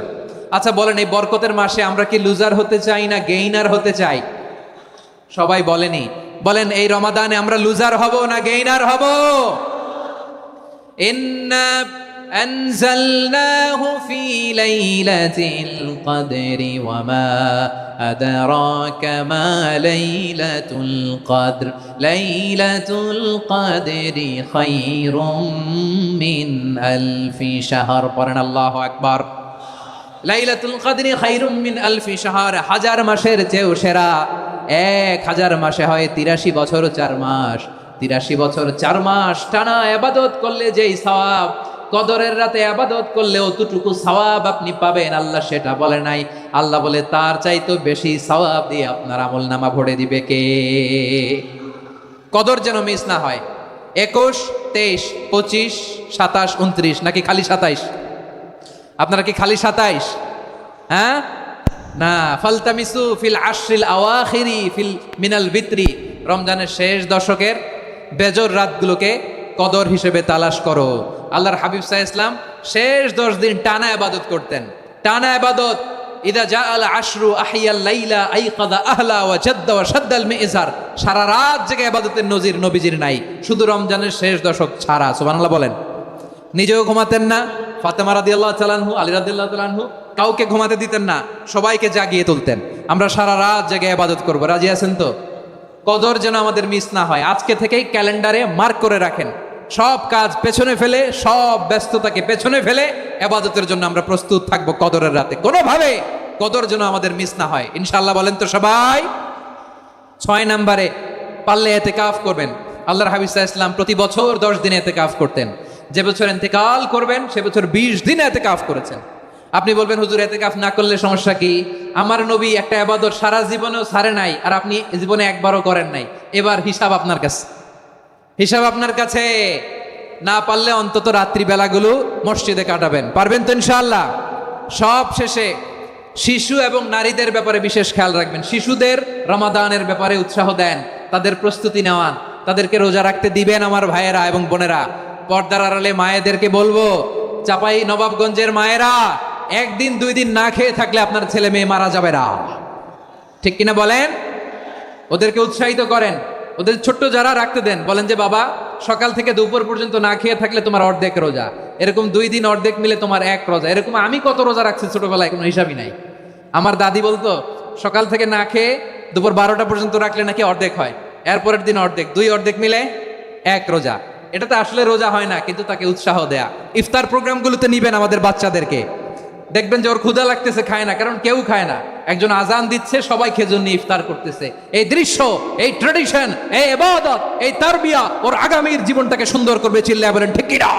আচ্ছা বলেন, এই বরকতের মাসে আমরা কি লুজার হতে চাই না গেইনার হতে চাই? সবাই বলেনি। বলেন, এই রমাদানে আমরা লুজার হব না গেইনার হব? ইন্না أنزلناه في ليلة القدر وما أدراك ما ليلة القدر ليلة القدر خير من ألف شهر قرن الله أكبر লাইলাতুল কদরি খায়রুম মিন আলফি শাহর। 1000 মাসের চেয়েও সেরা। 1000 মাসে হয় 83 বছর 4 মাস। 83 বছর 4 মাস টানা ইবাদত করলে যেই সওয়াব, কদরের রাতে ইবাদত করলে অতটুকু সওয়াব আপনি পাবেন। আল্লাহ সেটা বলে নাই। আল্লাহ বলে তার চাইতে বেশি সওয়াব দিয়ে আপনার আমলনামা ভরে দিবে কে? কদর যেন মিস না হয়। 21, 23, 25, 27, 29 নাকি খালি 27? আপনারা কি খালি 27? হ্যাঁ না, ফালতামিসু ফিল আশরিল আওয়াখিরি ফিল মিনাল ভিতরি। রমজানের শেষ দশকের বেজর রাতগুলোকে কদর হিসেবে তালাশ করো। আল্লাহর হাবিব সাল্লাল্লাহু আলাইহি ওয়াসাল্লাম শেষ 10 দিন টানা ইবাদত করতেন। টানা ইবাদত। ইদা জাআল আশরু আহিয়াল লাইলা আইকাদা আহলা ওয়া জাদ্দা ওয়া শাদ্দাল মিজার। সারা রাত জেগে ইবাদতের নজির নবীজির নাই, শুধু রমজানের শেষ দশক ছাড়া। সুবহানাল্লাহ বলেন। নিজেও ঘুমাতেন না। ফাতেমা রাদিয়াল্লাহু তাআলা আনহু, আলী রাদিয়াল্লাহু তাআলা আনহু কাউকে ঘুমাতে দিতেন না, সবাইকে জাগিয়ে তুলতেন। আমরা সারা রাত জেগে ইবাদত করব। রাজি আছেন তো? কদর যেন আমাদের মিস না হয়। আজকে থেকেই ক্যালেন্ডারে মার্ক করে রাখেন, সব কাজ পেছনে ফেলে, সব ব্যস্ততাকে পেছনে ফেলে ইবাদতের জন্য আমরা প্রস্তুত থাকবো কদরের রাতে। কোনোভাবে কদর যেন আমাদের মিস না হয়, ইনশাআল্লাহ। বলেন তো সবাই। 6 নম্বরে পারলে ইতিকাফ করবেন। আল্লাহর হাবিব সাল্লাল্লাহু আলাইহি ওয়াসাল্লাম প্রতি বছর 10 দিন ইতিকাফ করতেন। যে বছর ইন্তেকাল করবেন সে বছর 20 দিন ইতিকাফ করেছেন। আপনি বলবেন হুজুর ইতিকাফ না করলে সমস্যা কি? আমার নবী একটা ইবাদত সারা জীবনেও ছাড়ে নাই, আর আপনি জীবনে একবারও করেন নাই। এবার হিসাব আপনার কাছে, হিসাব আপনার কাছে। না পারলে অন্তত রাত্রিবেলাগুলো মসজিদে কাটাবেন। পারবেন তো ইনশাআল্লাহ? সব শেষে শিশু এবং নারীদের ব্যাপারে বিশেষ খেয়াল রাখবেন। শিশুদের রমাদানের ব্যাপারে উৎসাহ দেন, তাদের প্রস্তুতি নেওয়ান, তাদেরকে রোজা রাখতে দিবেন। আমার ভাইয়েরা এবং বোনেরা, পর্দার আড়ালে মায়েদেরকে বলবো, চাপাই নবাবগঞ্জের মায়েরা, 1 দিন 2 দিন না খেয়ে থাকলে আপনার ছেলে মেয়ে মারা যাবে না। ঠিক কিনা বলেন? ওদেরকে উৎসাহিত করেন। ওদের ছোট্ট যারা রাখতে দেন, বলেন যে বাবা সকাল থেকে দুপুর পর্যন্ত না খেয়ে থাকলে তোমার অর্ধেক রোজা, এরকম 2 দিন অর্ধেক মিলে তোমার 1 রোজা। এরকম আমি কত রোজা রাখছি ছোটবেলায় কোনো হিসাবই নাই। আমার দাদি বলতো সকাল থেকে না খেয়ে দুপুর 12টা পর্যন্ত রাখলে নাকি অর্ধেক হয়, এরপরের দিন অর্ধেক, 2 অর্ধেক মিলে 1 রোজা। এটা তো আসলে রোজা হয় না, কিন্তু তাকে উৎসাহ দেয়া। ইফতার প্রোগ্রামগুলোতে নিবেন আমাদের বাচ্চাদেরকে, দেখবেন যে ওর ক্ষুধা লাগতেছে, খায় না, কারণ কেউ খায় না। একজন আজান দিচ্ছে, সবাই খেজুর নিয়ে ইফতার করতেছে। এই দৃশ্য, এই ট্র্যাডিশন, এই ইবাদত, এই তারবিয়া ওর আগামীর জীবনটাকে সুন্দর করবে। চিল্লায় বলেন ঠিক কিনা?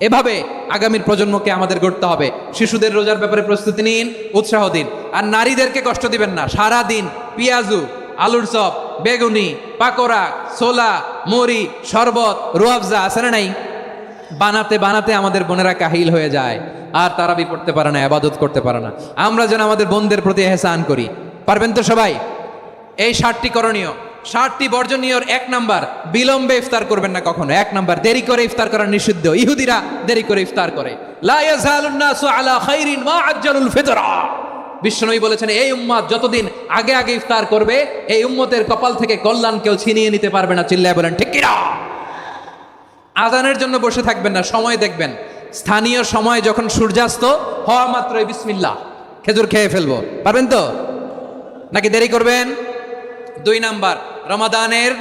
এভাবে আগামীর প্রজন্মকে আমাদের গড়তে হবে। শিশুদের রোজার ব্যাপারে প্রস্তুতি নিন, উৎসাহ দিন। আর নারীদেরকে কষ্ট দিবেন না। সারা দিন পেঁয়াজু, আলুর চপ, বেগুনি, পাকোড়া, ছোলা, মুড়ি, শরবত, রুয়াবজা আছে না নাই, বানাতে বানাতে আমাদের বোনেরা কাহিল হয়ে যায়, আর তারাবি পড়তে পারে না, ইবাদত করতে পারে না। আমরা যেন আমাদের বোনদের প্রতি ইহসান করি। পারবেন তো সবাই? এই 7টি করণীয়, 7টি বর্জনীয়র 1 নাম্বার, বিলম্বে ইফতার করবেন না কখনো। 1 নাম্বার, দেরি করে ইফতার করা নিষিদ্ধ। ইহুদিরা দেরি করে ইফতার করে। লা ইয়াজালুন নাসু আলা খাইরিন মা আজ্জালুল ফিতরা। বিশ্বনবী বলেছেন এই উম্মত যতদিন আগে আগে ইফতার করবে, এই উম্মতের কপাল থেকে কল্যাণ কেউ ছিনিয়ে নিতে পারবে না। চিল্লায় বলেন ঠিক কিনা? আজানের জন্য বসে থাকবেন না, সময় দেখবেন। স্থানীয় সময় যখন সূর্যাস্ত হওয়া মাত্রই বিসমিল্লাহ, খেজুর খেয়ে ফেলবো। পারবেন তো? নাকি দেরি করবেন? 2 নাম্বার, রমাদানের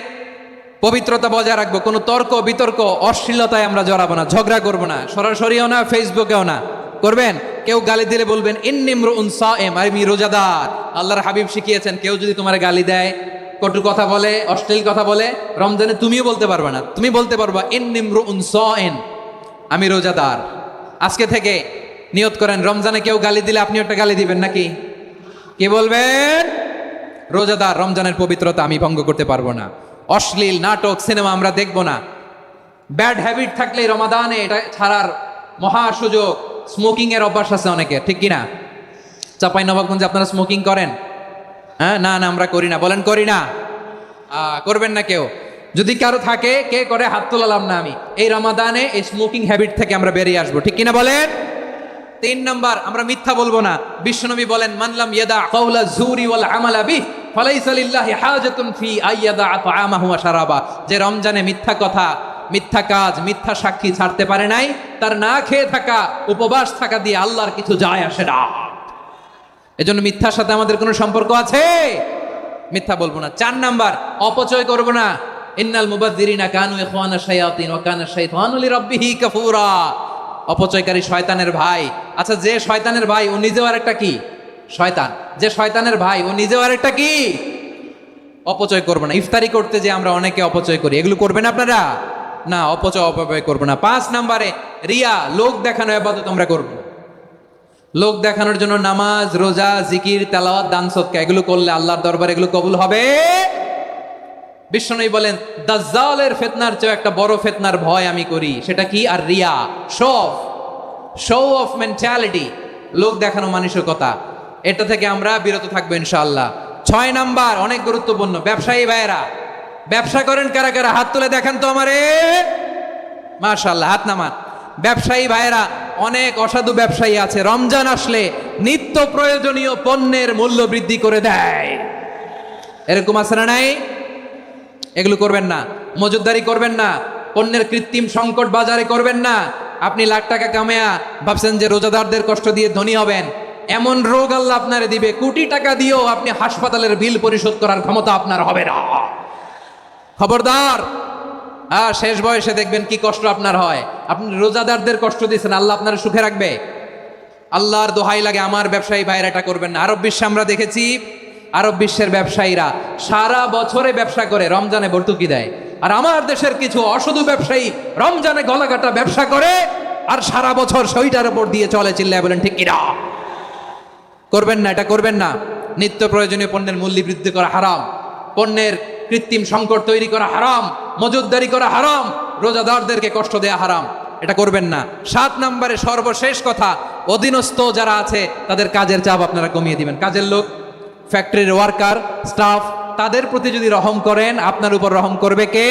পবিত্রতা বজায় রাখবো। কোনো তর্ক বিতর্ক অশ্লীলতায় আমরা জড়াবো না, ঝগড়া করবো না, সরাসরিও না, ফেসবুকেও না। করবেন? কেউ গালি দিলে বলবেন ইন্নিমরুউন সায়েম, আমি রোজাদার। আল্লাহর হাবিব শিখিয়েছেন, কেউ যদি তোমার গালি দেয়, কটু কথা বলে, অশ্লীল কথা বলে, রমজানে তুমিও বলতে পারবে না। তুমি বলতে পারবা ইন্নিমরুউন সায়েম, আমি রোজাদার। আজকে থেকে নিয়ত করেন, রমজানে কেউ গালি দিলে আপনি একটা গালি দিবেন নাকি? কি বলবেন? রোজাদার, রমজানের পবিত্রতা আমি ভঙ্গ করতে পারবো না। অশ্লীল নাটক, সিনেমা আমরা দেখবো না। ব্যাড হ্যাবিট থাকলে রমাদানে এটা ছাড়ার মহা সুযোগ। স্মোকিং এর অভ্যাস আছে অনেকের, ঠিক কিনা? চাপাই নবাবগঞ্জে আপনারা স্মোকিং করেন? হ্যাঁ, না না আমরা করি না। বলেন করি না? করবেন না কেউ? যদি কারো থাকে, কে করে হাত তোলালাম না আমি। এই রমাদানে এই স্মোকিং হ্যাবিট থেকে আমরা বেরিয়ে আসবো, ঠিক কিনা বলেন? 3 নাম্বার, আমরা মিথ্যা বলবো না। বিশ্বনবী বলেন মানলাম ইয়াদা কাওলা যুরি ওয়াল আমালা বিহি ফালাইসা লিল্লাহি হাজাতুন ফি আইয়াদা তাআমাহু ওয়া শারাবা। যে রমজানে মিথ্যা কথা, মিথ্যা কাজ, মিথ্যা সাক্ষী ছাড়তে পারে নাই, তার না খেয়ে থাকা, উপবাস থাকা দিয়ে আল্লাহর কিছু যায় আসে না। এজন্য মিথ্যার সাথে আমাদের কোনো সম্পর্ক আছে? মিথ্যা বলবো না। 4 নাম্বার, অপচয় করবো না। ইন্নাল মুবাযযিরিনা কানু ইখওয়ানা শায়াতিন ওয়া কানা শাইতানু লিরাব্বিহি কাফুরা। অপচয়কারী শয়তানের ভাই। আচ্ছা, যে শয়তানের ভাই ও নিজেও আরেকটা কি? শয়তান। যে শয়তানের ভাই ও নিজেও আরেকটা কি? অপচয় করবো না। ইফতারি করতে যে আমরা অনেকে অপচয় করি, এগুলো করবেন আপনারা? না, অপচয় করবো না। 5 নাম্বারে, রিয়া, লোক দেখানো ইবাদত আমরা করবো না। লোক দেখানোর জন্য নামাজ, রোজা, জিকির, তেলাওয়াত, দান সদকা এগুলো করলে আল্লাহর দরবারে এগুলো কবুল হবে? বিশ্বনবী বলেন দাজ্জালের ফিতনার চেয়ে একটা বড় ফিতনার ভয় আমি করি, সেটা কি? আর রিয়া, শো অফ মেন্টালিটি, লোক দেখানো মানসিকতা। এটা থেকে আমরা বিরত থাকবো ইনশাআল্লাহ। 6 নাম্বার, অনেক গুরুত্বপূর্ণ। ব্যবসায়ী ভাইয়েরা, ব্যবসা করেন কারা কারা? হাত তুলে দেখান তো আমারে। মাশাআল্লাহ, হাত নামান। ব্যবসায়ী ভাইয়েরা, অনেক অসাধু ব্যবসায়ী আছে, রমজান আসলে নিত্য প্রয়োজনীয় পণ্যের মূল্য বৃদ্ধি করে দেয়। এরকম আছে না নাই? এগুলো করবেন না। মজুদদারি করবেন না। পণ্যের কৃত্রিম সংকট বাজারে করবেন না। আপনি লাখ টাকা কামায়া ভাবছেন যে রোজাদারদের কষ্ট দিয়ে ধনী হবেন। এমন রোগ আল্লাহ আপনারে দিবে, কোটি টাকা দিয়েও আপনি হাসপাতালের বিল পরিশোধ করার ক্ষমতা আপনার হবে না। খবরদার, শেষ বয়সে দেখবেন কি কষ্ট আপনার হয়। আপনি রোজাদারদের কষ্ট দিয়েছেন, আল্লাহ আপনার সুখে রাখবে? আল্লাহর দোহাই লাগে আমার ব্যবসায়ী ভাইরা এটা করবেন না। আরব বিশ্বে আমরা দেখেছি, আরব বিশ্বের ব্যবসায়ীরা সারা বছরে ব্যবসা করে, রমজানে ভর্তুকি দেয়। আর আমার দেশের কিছু অসাধু ব্যবসায়ী রমজানে গলাকাটা ব্যবসা করে আর সারা বছর সেইটার উপর দিয়ে চলে, চিল্লায় বলেন ঠিক কিনা? করবেন না, এটা করবেন না। নিত্য প্রয়োজনীয় পণ্যের মূল্য বৃদ্ধি করা হারাম, পণ্যের কৃত্রিম সংকট তৈরি করা হারাম, মজুতদারি করা হারাম, রোজাদারদেরকে কষ্ট দেয়া হারাম, এটা করবেন না। 7 নম্বরে সর্বশেষ কথা, অধীনস্থ যারা আছে তাদের কাজের চাপ আপনারা কমিয়ে দিবেন। কাজের লোক, ফ্যাক্টরির ওয়ার্কার, স্টাফ, তাদের প্রতি যদি রহম করেন, আপনার উপর রহম করবে কে?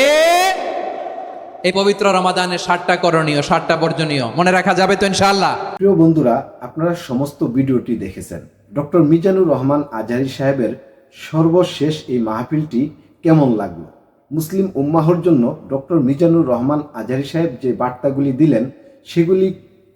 এই পবিত্র রমাদানের 7টা করণীয়, 7টা বর্জনীয় মনে রাখা যাবে তো ইনশাআল্লাহ? প্রিয় বন্ধুরা, আপনারা সমস্ত ভিডিওটি দেখেছেন। ডক্টর মিজানুর রহমান আজহারী সাহেবের সর্বশেষ এই মাহফিলটি কেমন লাগলো? মুসলিম উম্মাহর জন্য ডক্টর মিজানুর রহমান আজহারী সাহেব যে বার্তাগুলি দিলেন, সেগুলি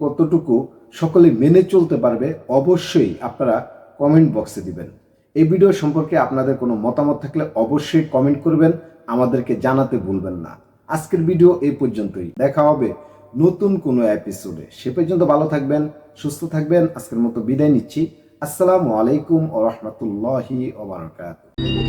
কতটুকু সকলে মেনে চলতে পারবে, অবশ্যই আপনারা কমেন্ট বক্সে দিবেন। এই ভিডিও সম্পর্কে আপনাদের কোনো মতামত থাকলে অবশ্যই কমেন্ট করবেন, আমাদেরকে জানাতে ভুলবেন না। আজকের ভিডিও এই পর্যন্তই, দেখা হবে নতুন কোনো এপিসোডে। সে পর্যন্ত ভালো থাকবেন, সুস্থ থাকবেন। আজকের মতো বিদায় নিচ্ছি। আসসালামু আলাইকুম ওয়া রাহমাতুল্লাহি ওয়া বারাকাতুহু।